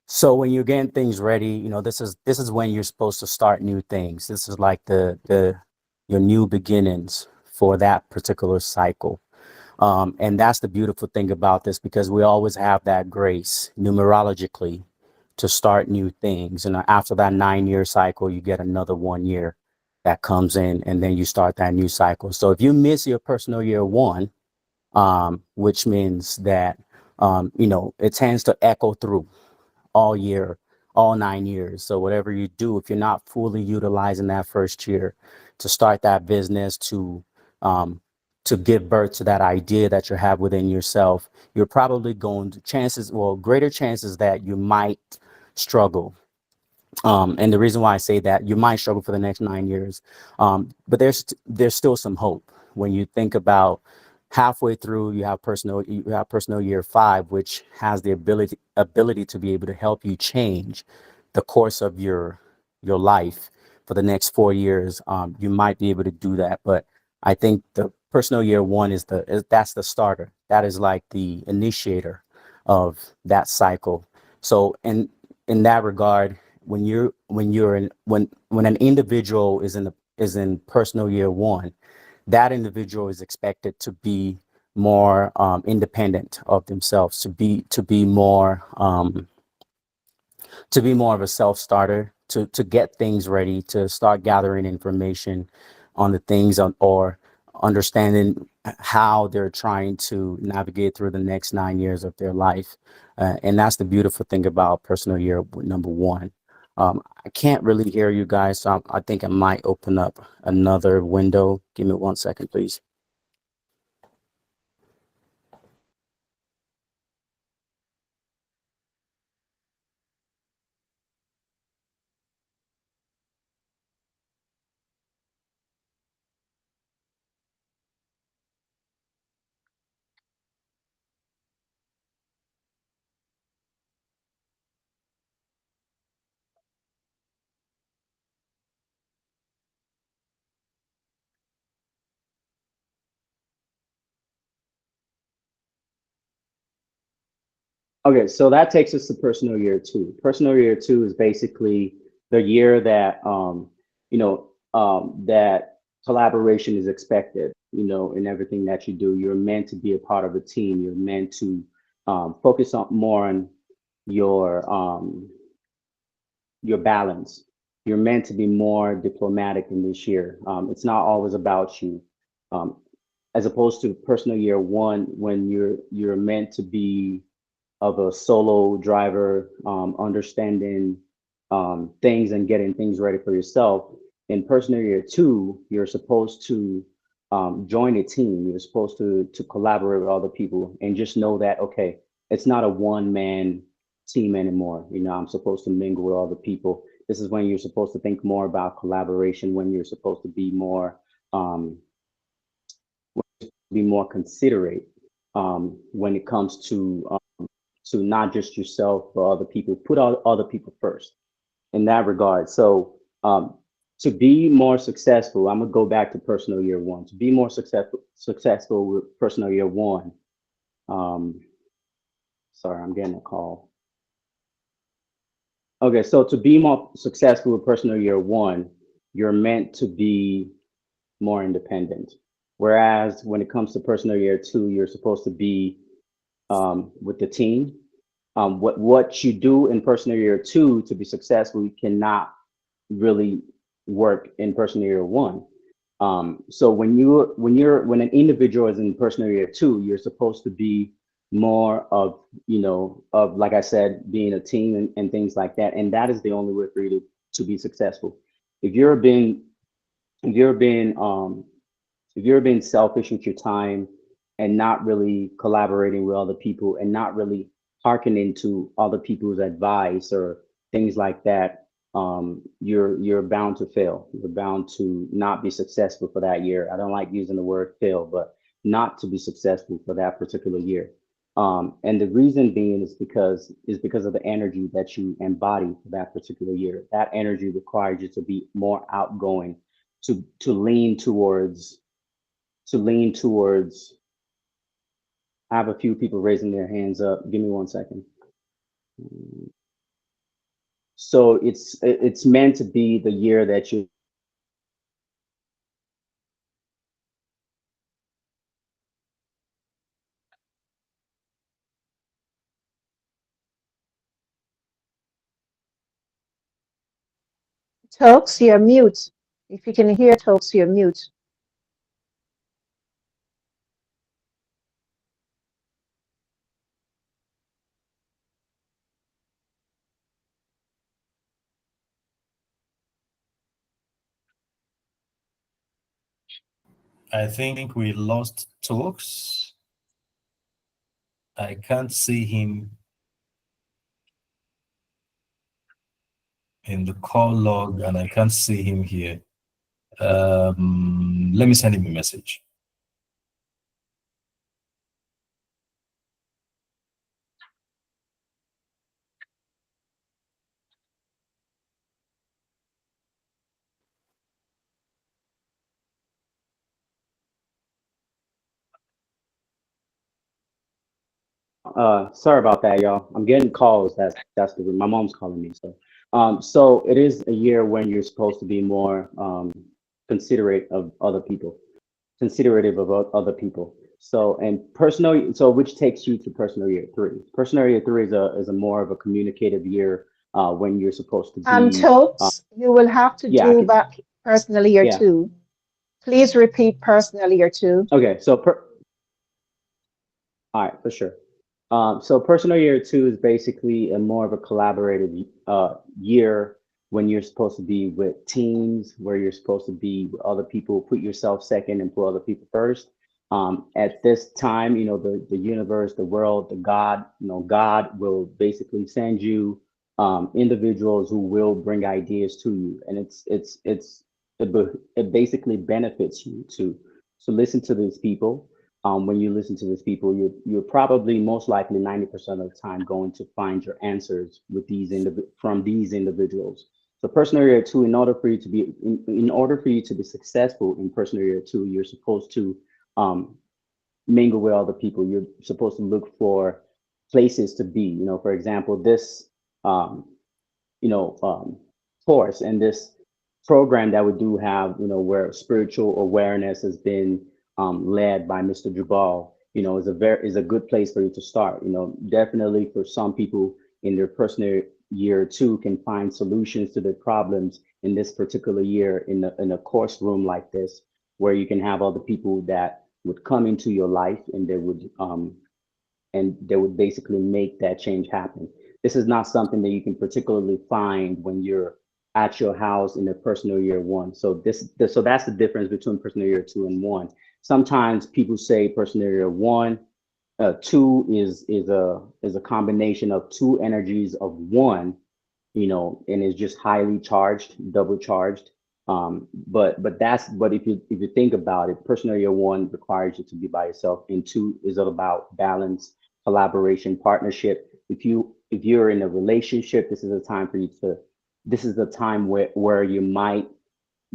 So when you're getting things ready, this is when you're supposed to start new things. This is like the your new beginnings for that particular cycle. And that's the beautiful thing about this, because we always have that grace numerologically to start new things. And after that 9-year cycle, you get another 1 year that comes in, and then you start that new cycle. So if you miss your personal year 1, which means that, it tends to echo through all year, all 9 years. So whatever you do, if you're not fully utilizing that first year to start that business, um, to give birth to that idea that you have within yourself, you're probably going to greater chances that you might struggle. And the reason why I say that, you might struggle for the next 9 years, but there's still some hope when you think about halfway through. You have personal year 5, which has the ability to be able to help you change the course of your life for the next 4 years. You might be able to do that, but I think the personal year 1 that's the starter. That is like the initiator of that cycle. So in that regard, when an individual is in personal year 1, that individual is expected to be more independent of themselves, to be more of a self-starter, to get things ready, to start gathering information on the things or understanding how they're trying to navigate through the next 9 years of their life. And that's the beautiful thing about personal year number 1. I can't really hear you guys, so I think I might open up another window. Give me 1 second, please. Okay, so that takes us to personal year 2. Personal year 2 is basically the year that that collaboration is expected. In everything that you do, you're meant to be a part of a team. You're meant to focus on more on your your balance. You're meant to be more diplomatic in this year. It's not always about you, um, as opposed to personal year 1, when you're meant to be of a solo driver, understanding things and getting things ready for yourself. In personal year 2, you're supposed to join a team. You're supposed to collaborate with other people, and just know that, okay, it's not a one man team anymore. I'm supposed to mingle with other people. This is when you're supposed to think more about collaboration. When you're supposed to um, be more considerate when it comes to not just yourself but other people. Put all other people first in that regard. So to be more successful, I'm gonna go back to personal year 1. To be more successful with personal year 1. Um, sorry, I'm getting a call. Okay, so to be more successful with personal year 1, you're meant to be more independent. Whereas when it comes to personal year 2, you're supposed to be with the team. What you do in personal year 2 to be successful, you cannot really work in personal year 1. So when an individual is in personal year 2, you're supposed to be more of, like I said, being a team and things like that. And that is the only way for you to be successful. If you're being Have you ever been if you're being selfish with your time and not really collaborating with other people and not really hearkening to other people's advice or things like that, you're bound to fail. You're bound to not be successful for that year. I don't like using the word fail, but not to be successful for that particular year. And the reason being is because of the energy that you embody for that particular year. That energy requires you to be more outgoing, to lean towards to lean towards. I have a few people raising their hands up. Give me 1 second. So it's meant to be the year that you Toks, you're mute. If you can hear Toks, you're mute. I think we lost Talks. I can't see him in the call log and I can't see him here. Let me send him a message. sorry about that, y'all. I'm getting calls. That's the my mom's calling me. So it is a year when you're supposed to be more considerate of other people, considerative of other people. So and personal, so which takes you to personal year three. Personal year three is a more of a communicative year when you're supposed to be. Toks, you will have to Yeah, I do can. back personal year Yeah. two. Please repeat personal year two. Okay. All right, for sure. So personal year two is basically a more of a collaborative year when you're supposed to be with teams, where you're supposed to be with other people, put yourself second and put other people first. At this time, the universe, the world, the God, God will basically send you individuals who will bring ideas to you, and it basically benefits you to listen to these people. When you listen to these people, you're probably most likely 90% of the time going to find your answers with from these individuals. So personal area two, in order for you to be successful in personal area two, you're supposed to um, mingle with other people. You're supposed to look for places to be. For example, this um, you know, um, course and this program that we do have, where spiritual awareness has been led by Mr. Jabal, is a good place for you to start. Definitely for some people in their personal year too can find solutions to their problems in this particular year in a course room like this, where you can have other people that would come into your life and they would basically make that change happen. This is not something that you can particularly find when you're at your house in the personal year one. So that's the difference between personal year two and one. Sometimes people say personal year one, two is a combination of two energies of one, and is just highly charged, double charged. But if you think about it, personal year one requires you to be by yourself, and two is all about balance, collaboration, partnership. If you're in a relationship, this is the time where you might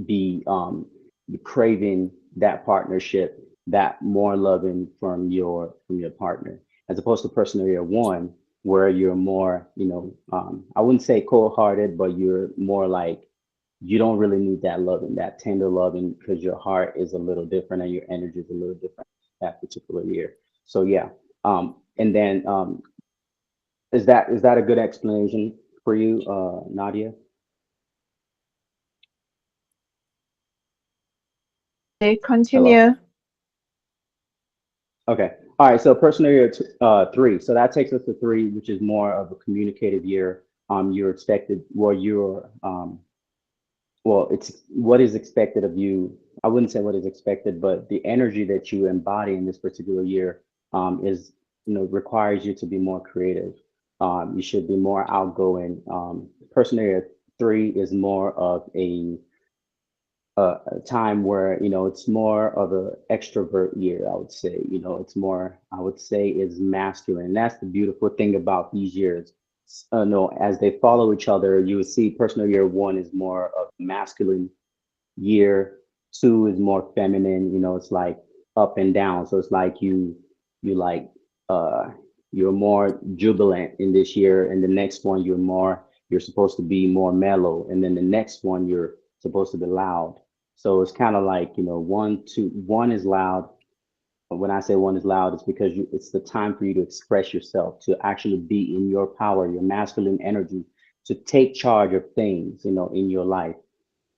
be craving that partnership, that more loving from your partner, as opposed to person area one, where you're more, I wouldn't say cold-hearted, but you're more like you don't really need that loving, that tender loving, because your heart is a little different and your energy is a little different that particular year. So yeah, and then is that a good explanation for you, Nadia? Okay, Hello. continue. Okay. All right. So personal year three. So that takes us to three, which is more of a communicative year. You're expected, well, well, it's what is expected of you. I wouldn't say what is expected, but the energy that you embody in this particular year is, requires you to be more creative. You should be more outgoing. Personally, 3 is more of a time where it's more of a extrovert year. I would say it's more, I would say, is masculine. And that's the beautiful thing about these years. No, as they follow each other, you would see personal year 1 is more of masculine year. 2 is more feminine. It's like up and down. So it's like you like uh you're more jubilant in this year, and the next one you're supposed to be more mellow, and then the next one you're supposed to be loud. So it's kind of like, one, two, one is loud. When I say one is loud, it's because it's the time for you to express yourself, to actually be in your power, your masculine energy, to take charge of things, in your life.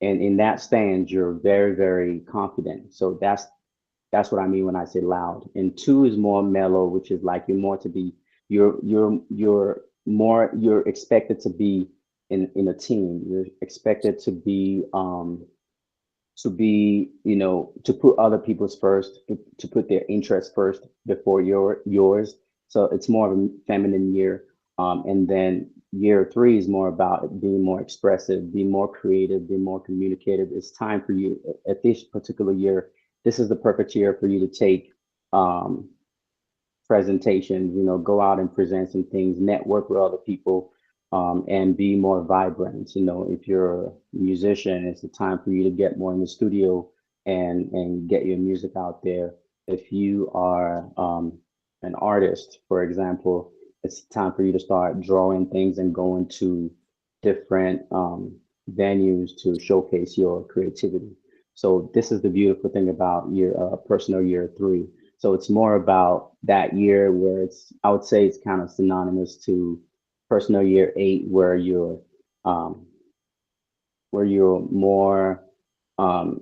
And in that stance, you're very, very confident. So that's what I mean when I say loud. And 2 is more mellow, which is like you're expected to be in a team. You're expected to put other people's first, to put their interests first before yours. So it's more of a feminine year. And then year 3 is more about being more expressive, be more creative, be more communicative. It's time for you at this particular year. This is the perfect year for you to take um, presentations, go out and present some things, network with other people, and be more vibrant. If you're a musician, it's the time for you to get more in the studio and get your music out there. If you are an artist, for example, it's time for you to start drawing things and going to different venues to showcase your creativity. So this is the beautiful thing about your personal year 3. So it's more about that year where I would say it's kind of synonymous to personal year 8, um, where you're more, um,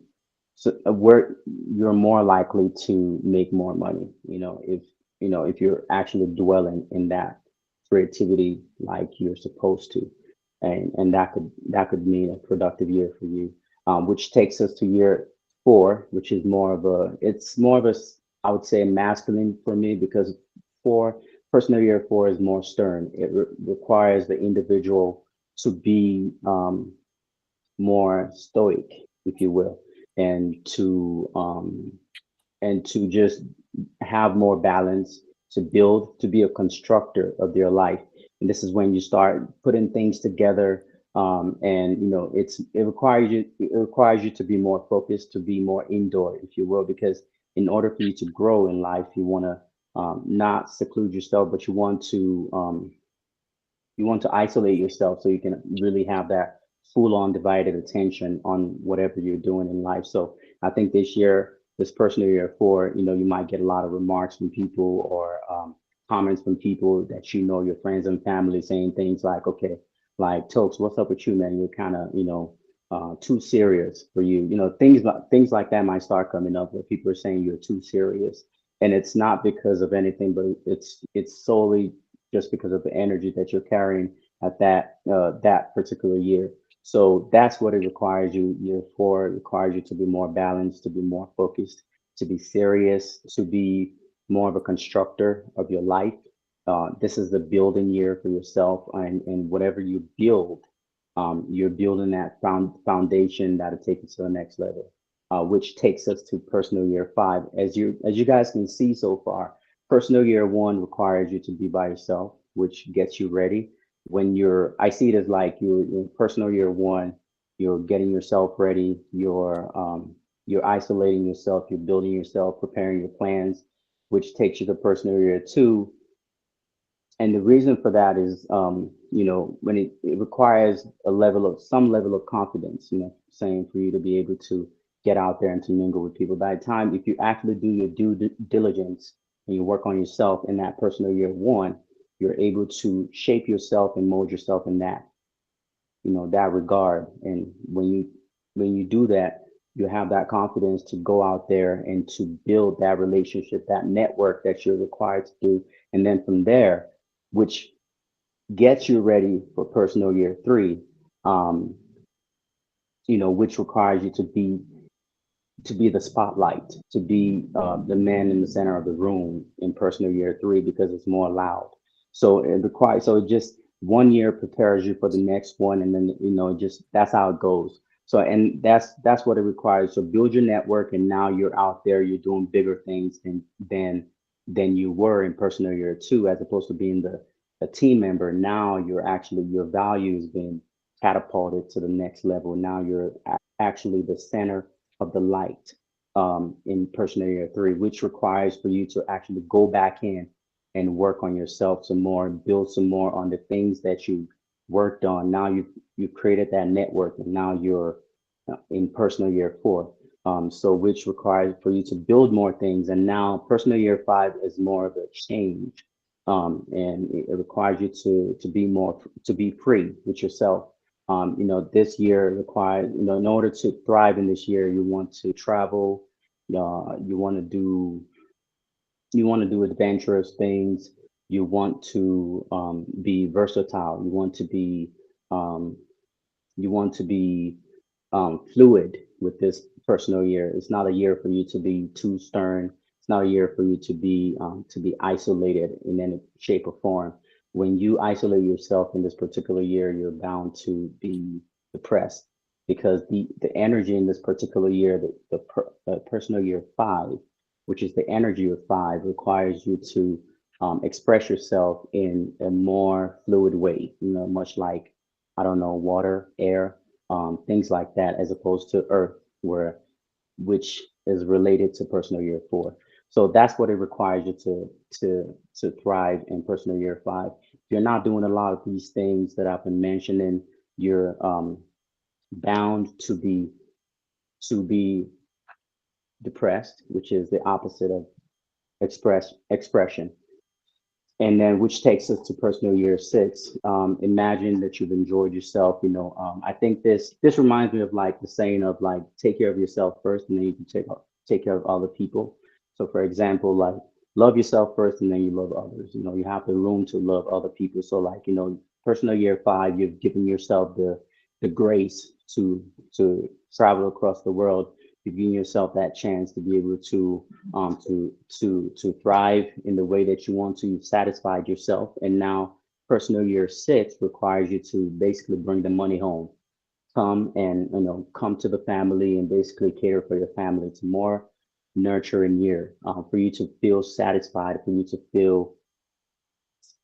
where you're more likely to make more money. If you're actually dwelling in that creativity like you're supposed to, and that could mean a productive year for you. Which takes us to year 4, which is more of a, I would say, masculine for me, because 4, personal year 4 is more stern. It requires the individual to be more stoic, if you will, and to just have more balance, to be a constructor of their life. And this is when you start putting things together. And it requires you to be more focused, to be more indoor, if you will, because in order for you to grow in life, you want to not seclude yourself, but you want to isolate yourself so you can really have that full on divided attention on whatever you're doing in life. So I think this year, this personal year 4, you might get a lot of remarks from people, or comments from people that your friends and family, saying things like, okay, like, Tokes, what's up with you, man? You're kind of, too serious for you. Things like that might start coming up, where people are saying you're too serious. And it's not because of anything, but it's solely just because of the energy that you're carrying at that particular year. So that's what it requires you. Year 4 requires you to be more balanced, to be more focused, to be serious, to be more of a constructor of your life. This is the building year for yourself, and whatever you build, you're building that foundation that'll take you to the next level. Which takes us to personal year 5. As you guys can see so far, personal year 1 requires you to be by yourself, which gets you ready. I see it as like you're in personal year 1, you're getting yourself ready, you're isolating yourself, you're building yourself, preparing your plans, which takes you to personal year 2. And the reason for that is, when it requires some level of confidence, saying, for you to be able to get out there and to mingle with people. By the time, if you actually do your due diligence and you work on yourself in that personal year 1, you're able to shape yourself and mold yourself in that regard. And when you do that, you have that confidence to go out there and to build that relationship, that network that you're required to do. And then from there, which gets you ready for personal year 3, um, which requires you to be the spotlight, to be the man in the center of the room in personal year three because it's more loud. So it requires, so it just 1 year prepares you for the next one, and then just that's how it goes. So and that's what it requires. So build your network, and now you're out there, you're doing bigger things than you were in personal year two, as opposed to being the a team member. Now you're actually your value has been catapulted to the next level. Now you're actually the center of the light in personal area three, which requires for you to actually go back in and work on yourself some more, build some more on the things that you worked on. Now you've created that network, and now you're in personal year four. So which requires for you to build more things. And now personal year five is more of a change. And it requires you to be free with yourself. This year requires, in order to thrive in this year, you want to travel, you want to do adventurous things. You want to be versatile. Um, you want to be fluid with this personal year. It's not a year for you to be too stern. It's not a year for you to be isolated in any shape or form. When you isolate yourself in this particular year, you're bound to be depressed because the energy in this particular year, the personal year five, which is the energy of five, requires you to express yourself in a more fluid way. Much like, I don't know, water, air, things like that, as opposed to earth, which is related to personal year four. So that's what it requires you to thrive in personal year five. If you're not doing a lot of these things that I've been mentioning, you're bound to be depressed, which is the opposite of expression. And then, which takes us to personal year six. Imagine that you've enjoyed yourself. I think this reminds me of like the saying of like take care of yourself first, and then you can take care of other people. So, for example, like love yourself first, and then you love others. You have the room to love other people. So, like personal year five, you've given yourself the grace to travel across the world. You've given yourself that chance to be able to thrive in the way that you want to. You've satisfied yourself, and now personal year six requires you to basically bring the money home. Come to the family and basically cater for your family. It's more nurturing year for you to feel satisfied,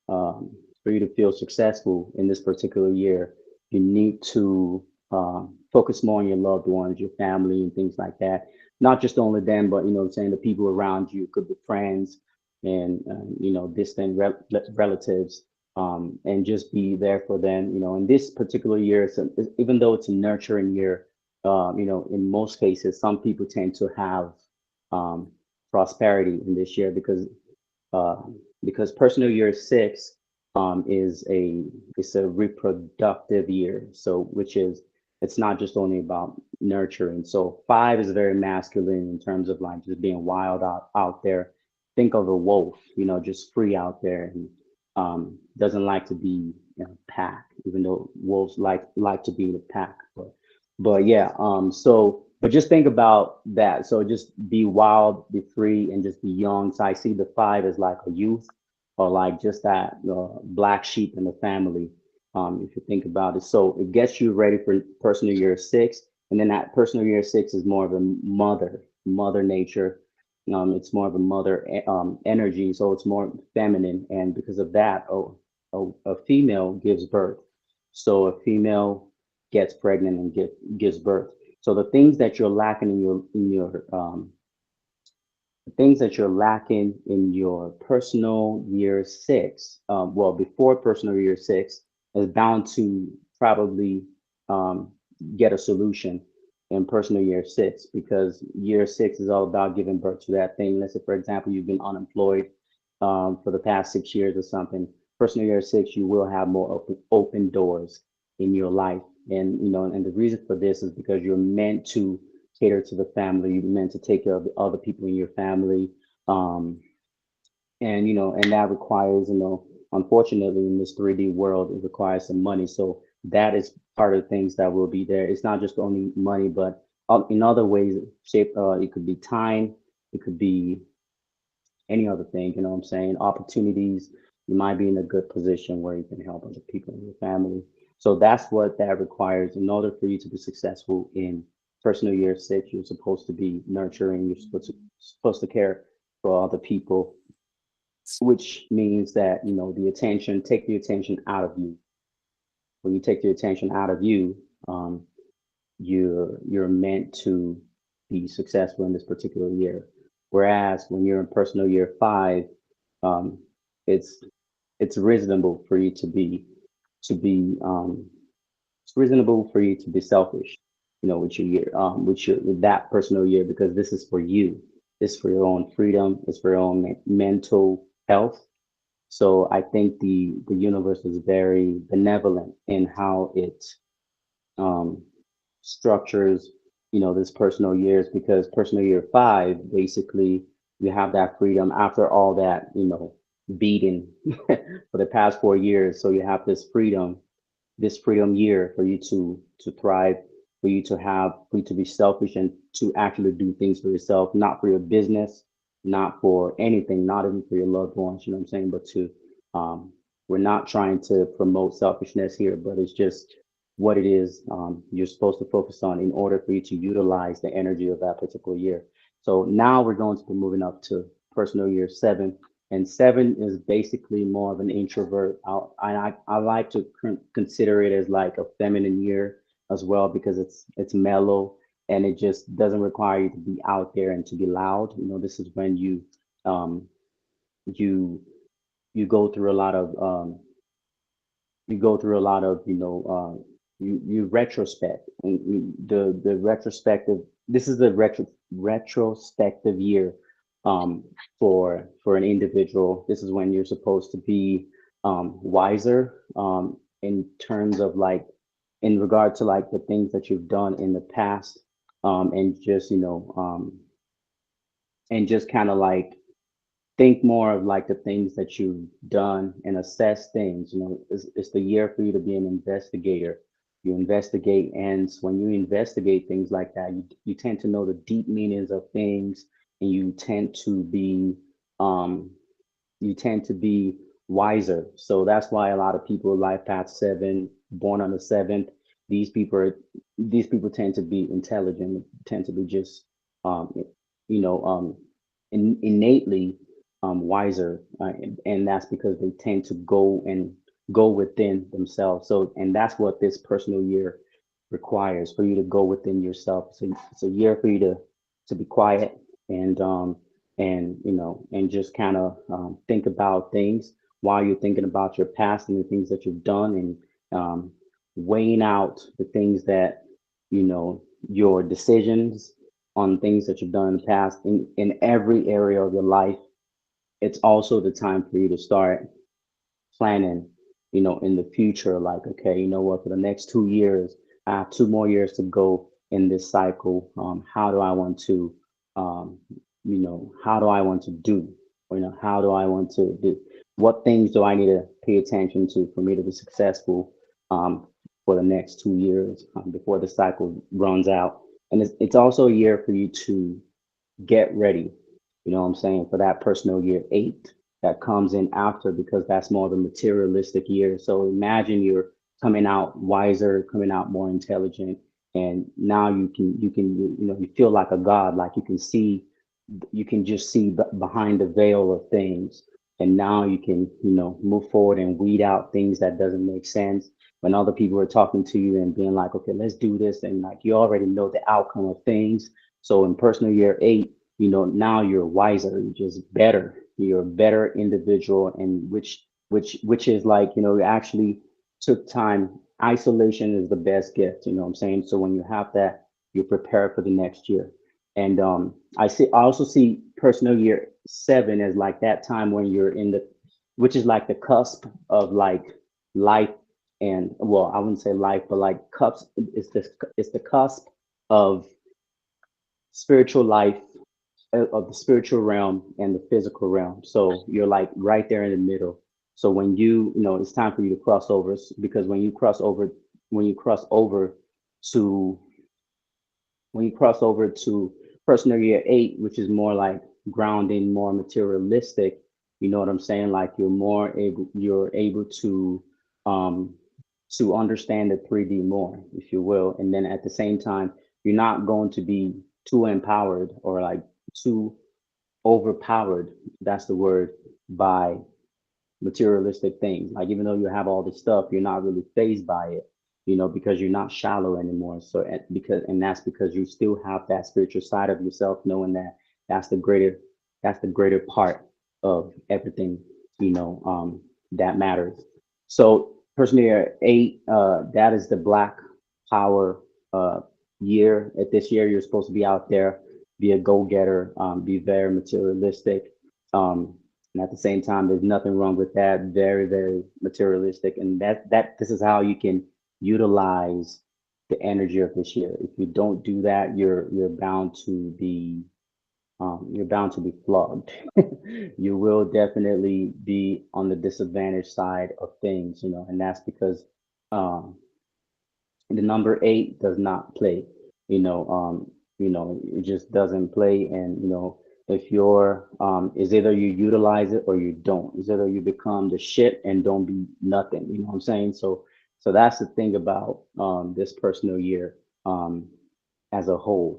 um, for you to feel successful in this particular year. You need to focus more on your loved ones, your family, and things like that. Not just only them, but what I'm saying, the people around you, could be friends and distant relatives, and just be there for them. In this particular year, even though it's a nurturing year, in most cases, some people tend to have um, prosperity in this year uh, because personal year six is a reproductive year. So which is it's not just only about nurturing. So five is very masculine in terms of like just being wild out there. Think of a wolf, just free out there, and doesn't like to be in a pack, even though wolves like to be in a pack. But yeah, but just think about that. So just be wild, be free, and just be young. So I see the five as like a youth, or like just that black sheep in the family. If you think about it, so it gets you ready for personal year six, and then that personal year six is more of a mother nature. It's more of a mother energy, so it's more feminine, and because of that, a female gives birth. So a female gets pregnant and gives birth. So the things that you're lacking in your the things that you're lacking in your personal year six, well, before personal year six, is bound to probably um, get a solution in personal year six, because year six is all about giving birth to that thing. Let's say, for example, you've been unemployed for the past 6 years or something. Personal year six, you will have more open doors in your life. And the reason for this is because you're meant to cater to the family. You're meant to take care of the other people in your family. Um, and that requires, unfortunately, in this 3D world, it requires some money. So that is part of things that will be there. It's not just only money, but in other ways, shape. It could be time. It could be any other thing. You know what I'm saying? Opportunities. You might be in a good position where you can help other people in your family. So that's what that requires. In order for you to be successful in personal year six, you're supposed to be nurturing. You're supposed to care for other people, which means that the attention, take the attention out of you. When you take the attention out of you, um, you're meant to be successful in this particular year. Whereas when you're in personal year five, um, it's it's reasonable for you to be it's reasonable for you to be selfish, with your year, with that personal year, because this is for you. This is for your own freedom. It's for your own mental health. So I think the universe is very benevolent in how it um, structures, this personal years, because personal year five, basically, you have that freedom after all that, beating for the past 4 years. So you have this freedom year for you to thrive, for you to be selfish and to actually do things for yourself, not for your business, not for anything, not even for your loved ones, you know what I'm saying? But to um we're not trying to promote selfishness here, but it's just what it is. You're supposed to focus on in order for you to utilize the energy of that particular year. So now we're going to be moving up to personal year seven, and seven is basically more of an introvert. I like to consider it as like a feminine year as well, because it's mellow, and it just doesn't require you to be out there and to be loud. This is when um, you you go through a lot of you retrospect, and the retrospective. This is the retrospective year for an individual. This is when you're supposed to be wiser, in terms of like, in regard to like the things that you've done in the past, and just kind of like think more of like the things that you've done and assess things. It's the year for you to be an investigator. You investigate, and when you investigate things like that, you tend to know the deep meanings of things, and um, you tend to be wiser. So that's why a lot of people, life path seven, born on the seventh, these people are, these people tend to be intelligent, tend to be just um, you know um, innately wiser, and that's because they tend to go within themselves. So, and that's what this personal year requires, for you to go within yourself. So it's a year for you to be quiet, and and just kind of think about things while you're thinking about your past and the things that you've done, and weighing out the things that your decisions on things that you've done in the past, in every area of your life. It's also the time for you to start planning, in the future. Like, okay, you know what, for the next 2 years, I have 2 more years to go in this cycle. How do I want to, um, how do I want to do? How do I want to do? What things do I need to pay attention to for me to be successful for the next 2 years, before the cycle runs out? And it's also a year for you to get ready, what I'm saying, for that personal year eight that comes in after, because that's more of a materialistic year. So imagine you're coming out wiser, coming out more intelligent, and now you feel like a god, like you can just see behind the veil of things, and now you can move forward and weed out things that doesn't make sense. When other people are talking to you and being like, okay, let's do this, and like you already know the outcome of things. So in personal year eight, now you're wiser, you're just better, you're a better individual, and which is like, you actually took time. Isolation is the best gift, what I'm saying? So when you have that, you're prepared for the next year. And I also see personal year seven as like that time when you're in the, which is like the cusp of like life, and well, I wouldn't say life, but like cups, it's the cusp of spiritual life, of the spiritual realm and the physical realm. So you're like right there in the middle. So when it's time for you to cross over, because when you cross over when you cross over to when you cross over to personal year 8, which is more like grounding, more materialistic, you know what I'm saying? Like you're able um, to understand the 3D more, if you will. And then at the same time, you're not going to be too empowered or like too overpowered. That's the word, by materialistic things. Like even though you have all this stuff, you're not really phased by it, you know, because you're not shallow anymore. So and that's because you still have that spiritual side of yourself, knowing that that's the greater that's the greater part of everything, you know, that matters. So person year 8, that is the black power year. At this year, you're supposed to be out there, be a go-getter, be very materialistic. Um, and at the same time, there's nothing wrong with that. Very, very materialistic. And this is how you can utilize the energy of this year. If you don't do that, you're bound to be flogged. You will definitely be on the disadvantaged side of things, you know, and that's because um, the number 8 does not play, you know, it just doesn't play. And you know, if you're is either you utilize it or you don't. Is either you become the shit and don't be nothing, you know what I'm saying? So that's the thing about this personal year um as a whole.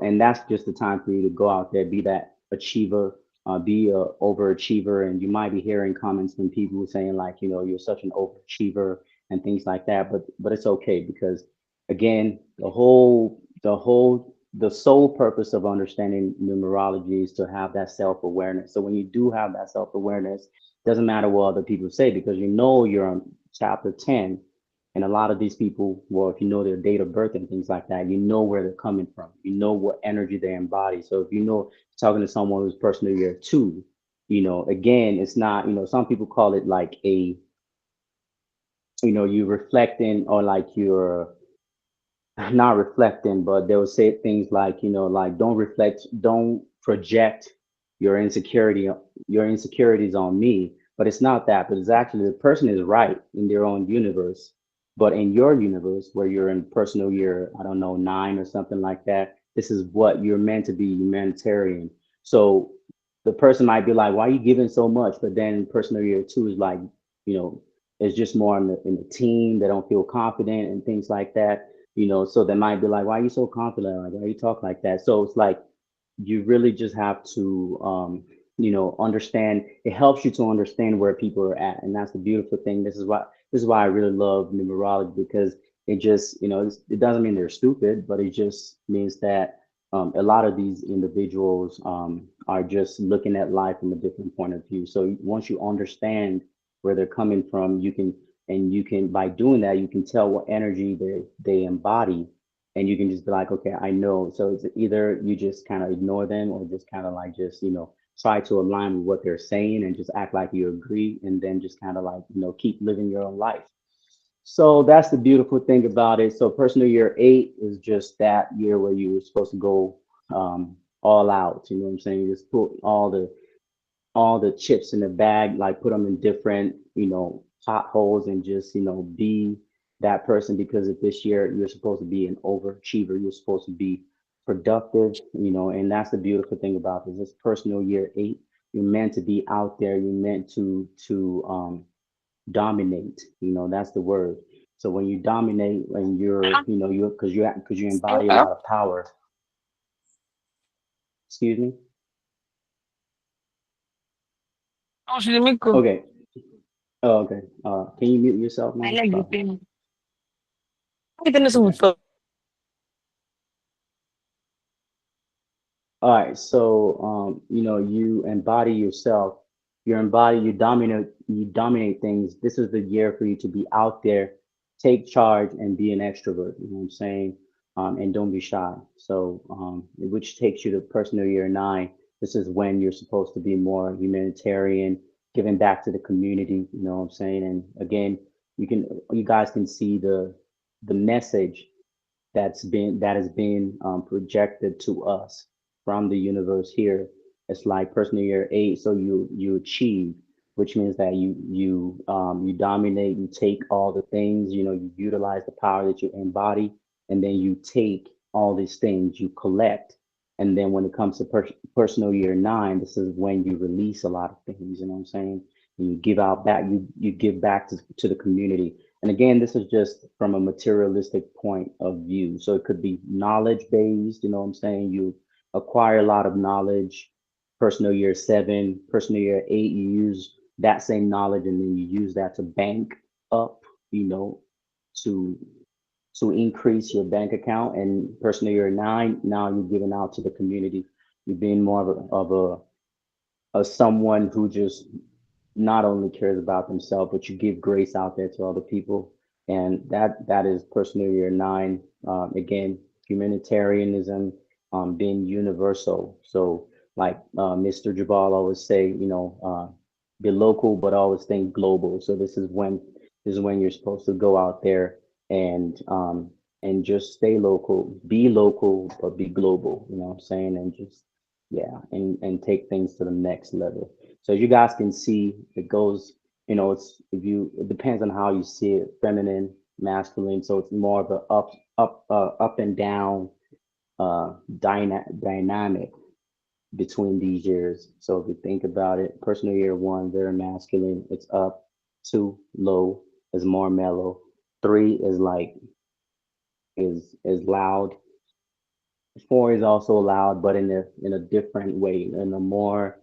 And that's just the time for you to go out there, be that achiever, be a overachiever. And you might be hearing comments from people saying like, you know, you're such an overachiever and things like that. But it's okay, because again, the sole purpose of understanding numerology is to have that self-awareness. So when you do have that self-awareness, doesn't matter what other people say, because you know you're on chapter 10. And a lot of these people, well, if you know their date of birth and things like that, you know where they're coming from. You know what energy they embody. So if you know, talking to someone who's personal year 2, you know, again, it's not, you know, some people call it like you reflecting, or like you're not reflecting, but they'll say things like, you know, like don't project your insecurities on me. But it's not that, but it's actually the person is right in their own universe. But in your universe, where you're in personal year, I don't know, 9 or something like that, this is what you're meant to be, humanitarian. So the person might be like, why are you giving so much? But then personal year 2 is like, you know, it's just more in the team. They don't feel confident and things like that, you know. So they might be like, why are you so confident? Like, why you talk like that? So it's like you really just have to understand. It helps you to understand where people are at, and that's the beautiful thing. This is why I really love numerology, because it just, it doesn't mean they're stupid, but it just means that a lot of these individuals are just looking at life from a different point of view. So once you understand where they're coming from, you can, by doing that, you can tell what energy they embody, and you can just be like, okay, I know. So it's either you just kind of ignore them, or just kind of like just try to align with what they're saying and just act like you agree, and then just kind of like keep living your own life. So that's the beautiful thing about it. So personal year 8 is just that year where you were supposed to go all out. You know what I'm saying? Just put all the chips in the bag, like put them in different, potholes, and just, be that person. Because of this year, you're supposed to be an overachiever. You're supposed to be productive, and that's the beautiful thing about this. This personal year 8, you're meant to be out there. You're meant to dominate. That's the word. So when you dominate, when because you embody a lot of power. Excuse me. Okay. Oh, okay. Can you mute yourself, man? Sorry. All right, so you embody yourself. You dominate things. This is the year for you to be out there, take charge, and be an extrovert. You know what I'm saying? And don't be shy. So, which takes you to personal year 9. This is when you're supposed to be more humanitarian, giving back to the community. You know what I'm saying? And again, you guys can see the message that has been projected to us from the universe here. It's like personal year 8, so you achieve. which means that you dominate, you take all the things, you utilize the power that you embody, and then you take all these things, you collect, and then when it comes to personal year 9, this is when you release a lot of things. You know what I'm saying? And you give out back, you give back to the community. And again, this is just from a materialistic point of view. So it could be knowledge based. You know what I'm saying? You acquire a lot of knowledge. Personal year 7, personal year 8, you use that same knowledge and then you use that to bank up, you know, to increase your bank account. And personal year 9, now you're giving out to the community. You're being more of someone who just not only cares about themselves, but you give grace out there to other people. And that is personal year 9. Again, humanitarianism, being universal. So like Mr. Jabal always say, be local, but always think global. So this is when you're supposed to go out there and just stay local, be local, but be global. You know what I'm saying? And just yeah, and take things to the next level. So as you guys can see, it goes, it depends on how you see it, feminine, masculine. So it's more of a up and down dynamic between these years. So if you think about it, personal year 1, very masculine, it's up. 2, low, is more mellow. 3 is like is loud. 4 is also loud, but in a different way, in a more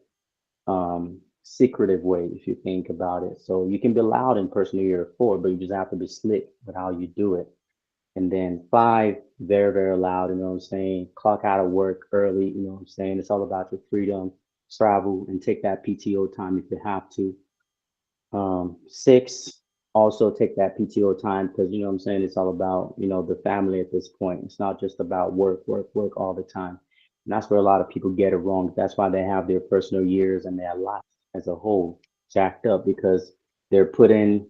secretive way, if you think about it. So you can be loud in personal year 4, but you just have to be slick with how you do it. And then 5, very, very loud, you know what I'm saying? Clock out of work early, you know what I'm saying? It's all about your freedom, travel, and take that PTO time if you have to. 6, also take that PTO time because you know what I'm saying, it's all about, the family at this point. It's not just about work, work, work all the time. And that's where a lot of people get it wrong. That's why they have their personal years and their life as a whole jacked up because they're putting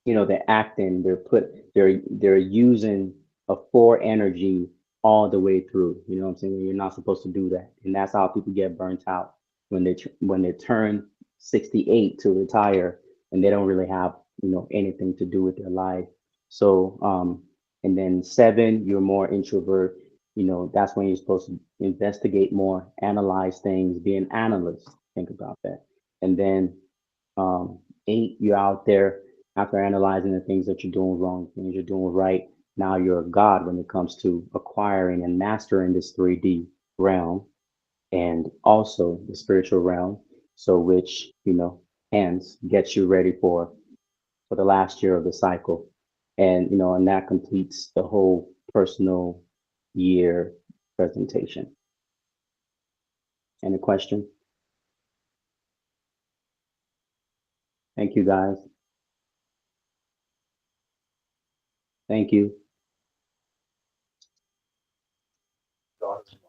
they're acting, they're using a 4 energy all the way through. You know what I'm saying? You're not supposed to do that. And that's how people get burnt out when they turn 68 to retire and they don't really have, anything to do with their life. So and then 7, you're more introvert. That's when you're supposed to investigate more, analyze things, be an analyst. Think about that. And then um, 8, you're out there after analyzing the things that you're doing wrong, things you're doing right. Now you're a god when it comes to acquiring and mastering this 3D realm and also the spiritual realm. So which, hence gets you ready for the last year of the cycle. And and that completes the whole personal year presentation. Any question? Thank you guys. Thank you.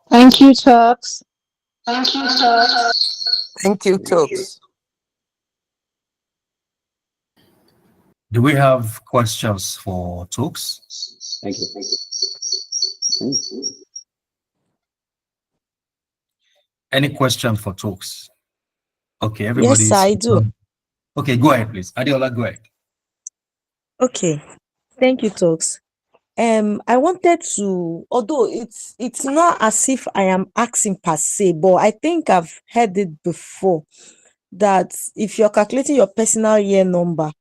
Thank you, Toks. Thank you, Toks. Do we have questions for Toks? Thank you. Any question for Toks? Okay, Yes, sir, everybody's I do. okay. Go ahead, please. Adiola, go ahead. Okay. Thank you, Talks. I wanted to, although it's not as if I am asking per se, but I think I've heard it before that if you're calculating your personal year number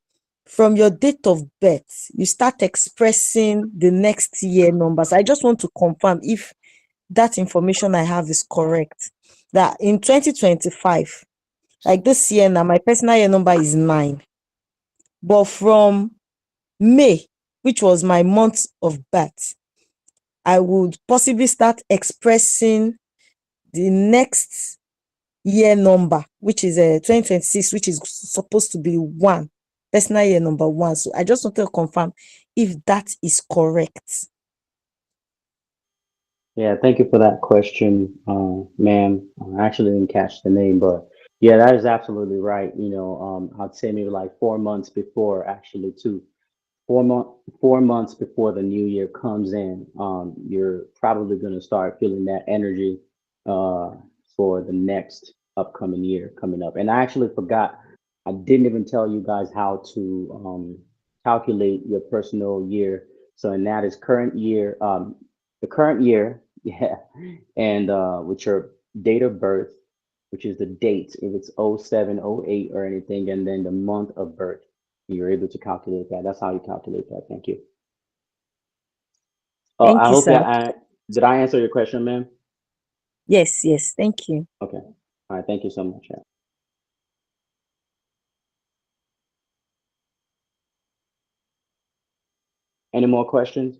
from your date of birth, you start expressing the next year numbers. I just want to confirm if that information I have is correct. That in 2025, like this year now, my personal year number is 9. But from May, which was my month of birth, I would possibly start expressing the next year number, which is 2026, which is supposed to be 1, personal year number 1. So I just wanted to confirm if that is correct. Yeah, thank you for that question, ma'am. I actually didn't catch the name, but yeah, that is absolutely right. I'd say maybe like 4 months before, actually, too. 4 months before the new year comes in, you're probably going to start feeling that energy uh, for the next upcoming year coming up. And I actually forgot I didn't even tell you guys how to calculate your personal year. So, and that is current year, the current year, yeah, and with your date of birth, which is the date, if it's 07, 08 or anything, and then the month of birth. You're able to calculate that. That's how you calculate that. Thank you. Oh, Thank I you, hope sir. did I answer your question, ma'am? Yes, yes. Thank you. Okay. All right. Thank you so much. Yeah. Any more questions?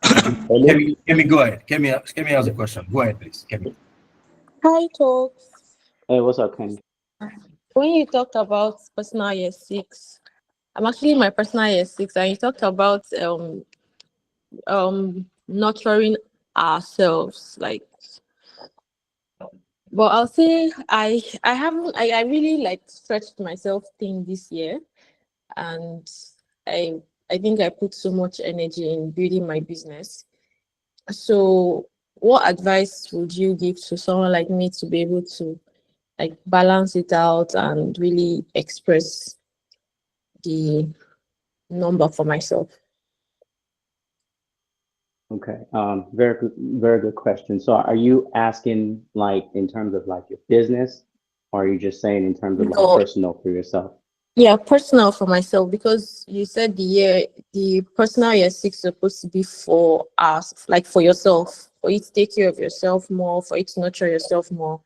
Hello? Kemi, go ahead. Kemi has a question. Go ahead, please. Kemi. Hi, Toks. Hey, what's up, Ken? When you talked about personal year six, I'm actually in my personal year six, and you talked about nurturing ourselves, like. But I'll say I haven't I really like stretched myself thin this year, and I I think I put so much energy in building my business. So what advice would you give to someone like me to be able to like balance it out and really express the number for myself? Okay. Very good question. So are you asking like in terms of like your business, or are you just saying in terms of like No, personal for yourself? yeah, personal for myself, because you said the personal year six is supposed to be for us, like for yourself, for you to take care of yourself more, for you to nurture yourself more,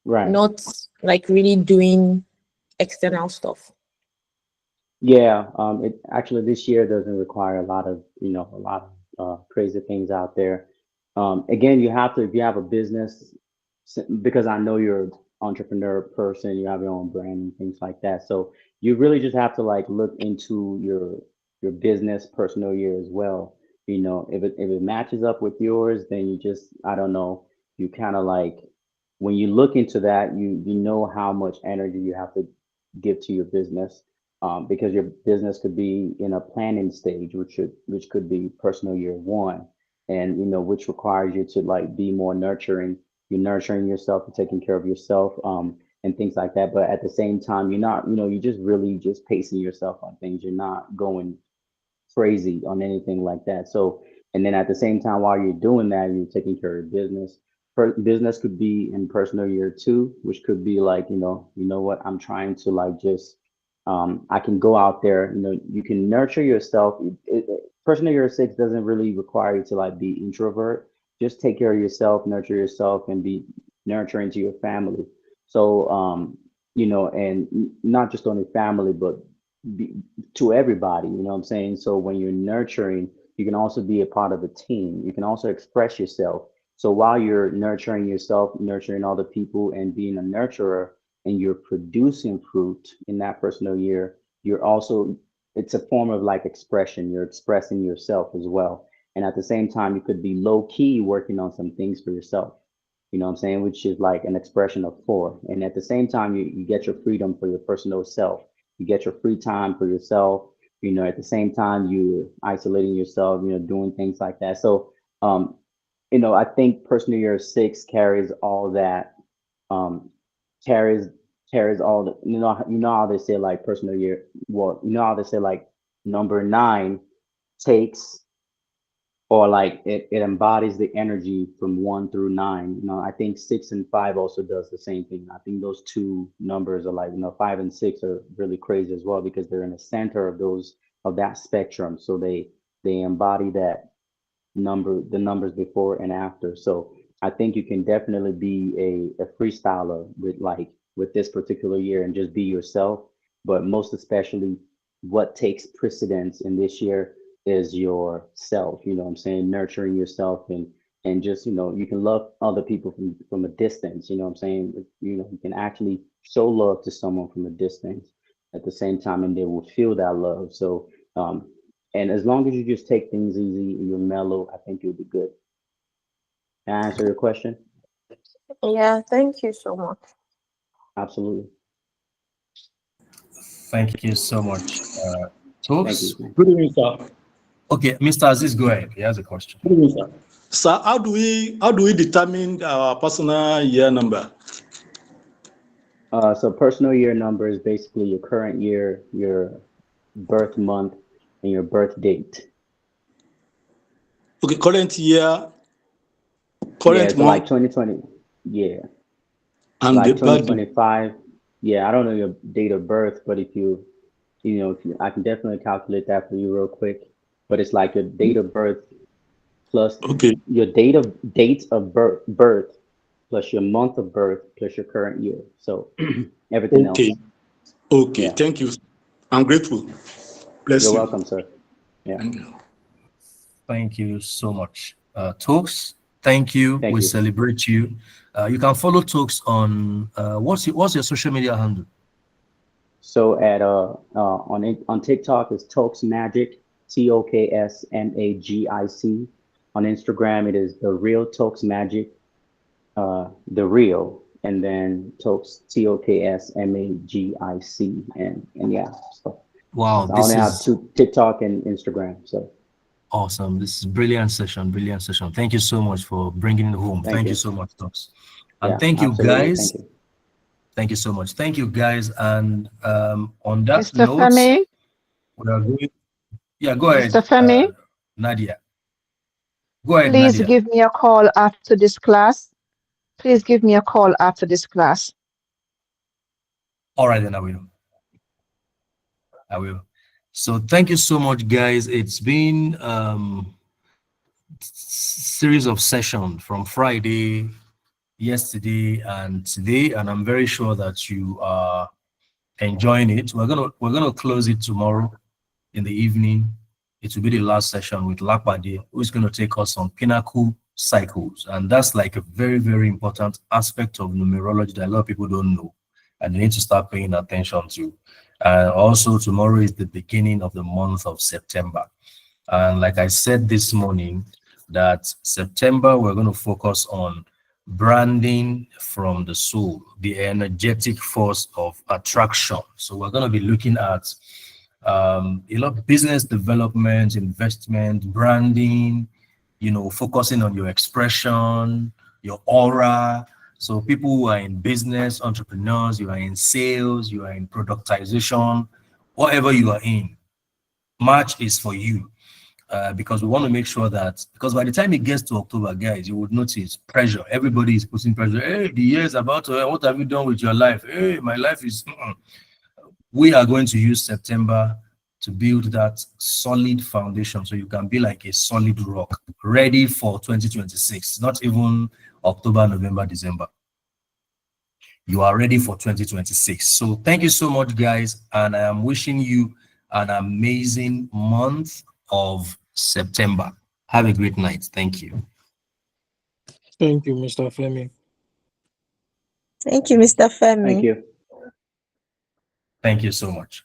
Right. not like really doing external stuff. Yeah, it actually this year doesn't require a lot of, a lot of crazy things out there. Again, you have to, if you have a business, because I know you're an entrepreneur person, you have your own brand and things like that. So you really just have to like look into your business personal year as well. If it matches up with yours, then you just, I don't know, you kind of like when you look into that, you know how much energy you have to give to your business, because your business could be in a planning stage, which could be personal year one, and which requires you to like be more nurturing. You're nurturing yourself, you're taking care of yourself, and things like that. But at the same time, you're not, you're just really just pacing yourself on things. You're not going crazy on anything like that. So, and then at the same time, while you're doing that, you're taking care of business. Business could be in personal year two, which could be like, what I'm trying to like just, I can go out there, you can nurture yourself. Personal year six doesn't really require you to like be introvert. Just take care of yourself, nurture yourself, and be nurturing to your family. So, and not just only family, but be, to everybody, you know what I'm saying? So when you're nurturing, you can also be a part of a team. You can also express yourself. So while you're nurturing yourself, nurturing other people, and being a nurturer, and you're producing fruit in that personal year, you're also, it's a form of like expression. You're expressing yourself as well. And at the same time, you could be low key working on some things for yourself. You know what I'm saying? Which is like an expression of four. And at the same time, you get your freedom for your personal self. You get your free time for yourself. At the same time, you're isolating yourself, doing things like that. So, I think personal year six carries all that, um, carries carries all the, how they say like personal year, well, how they say like number nine takes, or like it embodies the energy from one through nine. I think six and five also does the same thing. I think those two numbers are like, five and six are really crazy as well, because they're in the center of that spectrum. So they embody that the numbers before and after. So I think you can definitely be a freestyler with this particular year and just be yourself. But most especially, what takes precedence in this year is yourself. You know what I'm saying? Nurturing yourself, and just, you can love other people from a distance. You know what I'm saying? You can actually show love to someone from a distance at the same time, and they will feel that love. So, and as long as you just take things easy and you're mellow, I think you'll be good. Can I answer your question? Yeah, thank you so much. Absolutely. Thank you so much. Thank Toks? you. Good evening, sir. Okay, Mr. Aziz, go ahead. He has a question. Good evening, sir. Sir, how do we determine our personal year number? So personal year number is basically your current year, your birth month, and your birth date. Okay, current year, Yeah, current so like month, 2020, yeah, and the like birthday. 2025. Yeah, I don't know your date of birth, but if you if you, I can definitely calculate that for you real quick. But it's like your date of birth plus Okay, your date of birth plus your month of birth plus your current year. So everything okay, else. okay. Yeah. Thank you. I'm grateful. Bless You're you. welcome, sir. Yeah. Thank you. Thank you so much. Toks, thank you. Thank We you. celebrate you. You can follow Toks on what's your social media handle? So at on TikTok is Toks Magic, TOKSMAGIC. On Instagram it is the real Toks Magic, the real, and then Toks TOKSMAGIC, and yeah. So Wow, I only this have is two, TikTok and Instagram. So awesome. This is brilliant session, brilliant session. Thank you so much for bringing it home. thank Thank you you. so much, Toks. And Yeah, thank you, absolutely. guys. Thank you. Thank you so much. Thank you, guys. And on that Mr. note, Femi, we are going. Yeah, go ahead, Mr. Femi, Nadia. Go ahead, please Nadia. give me a call after this class. Please give me a call after this class. All right, then I will. I will. So thank you so much, guys. It's been series of session from Friday, yesterday, and today, and I'm very sure that you are enjoying it. We're gonna close it tomorrow in the evening. It will be the last session with Lapade, who's going to take us on pinnacle cycles. And that's like a very, very important aspect of numerology that a lot of people don't know and they need to start paying attention to. And also tomorrow is the beginning of the month of September. And like I said this morning, that September, we're going to focus on branding from the soul, the energetic force of attraction. So we're going to be looking at a lot of business development, investment, branding, focusing on your expression, your aura. So people who are in business, entrepreneurs, you are in sales, you are in productization, whatever you are in, March is for you. Because we want to make sure that, because by the time it gets to October, guys, you would notice pressure. Everybody is putting pressure. Hey, the year is about to end. What have you done with your life? Hey, my life is. We are going to use September to build that solid foundation so you can be like a solid rock ready for 2026, not even October, November, December. You are ready for 2026. So thank you so much, guys. And I am wishing you an amazing month of September. Have a great night. Thank you. Thank you, Mr. Femi. Thank you, Mr. Thank Femi. you. Thank you so much.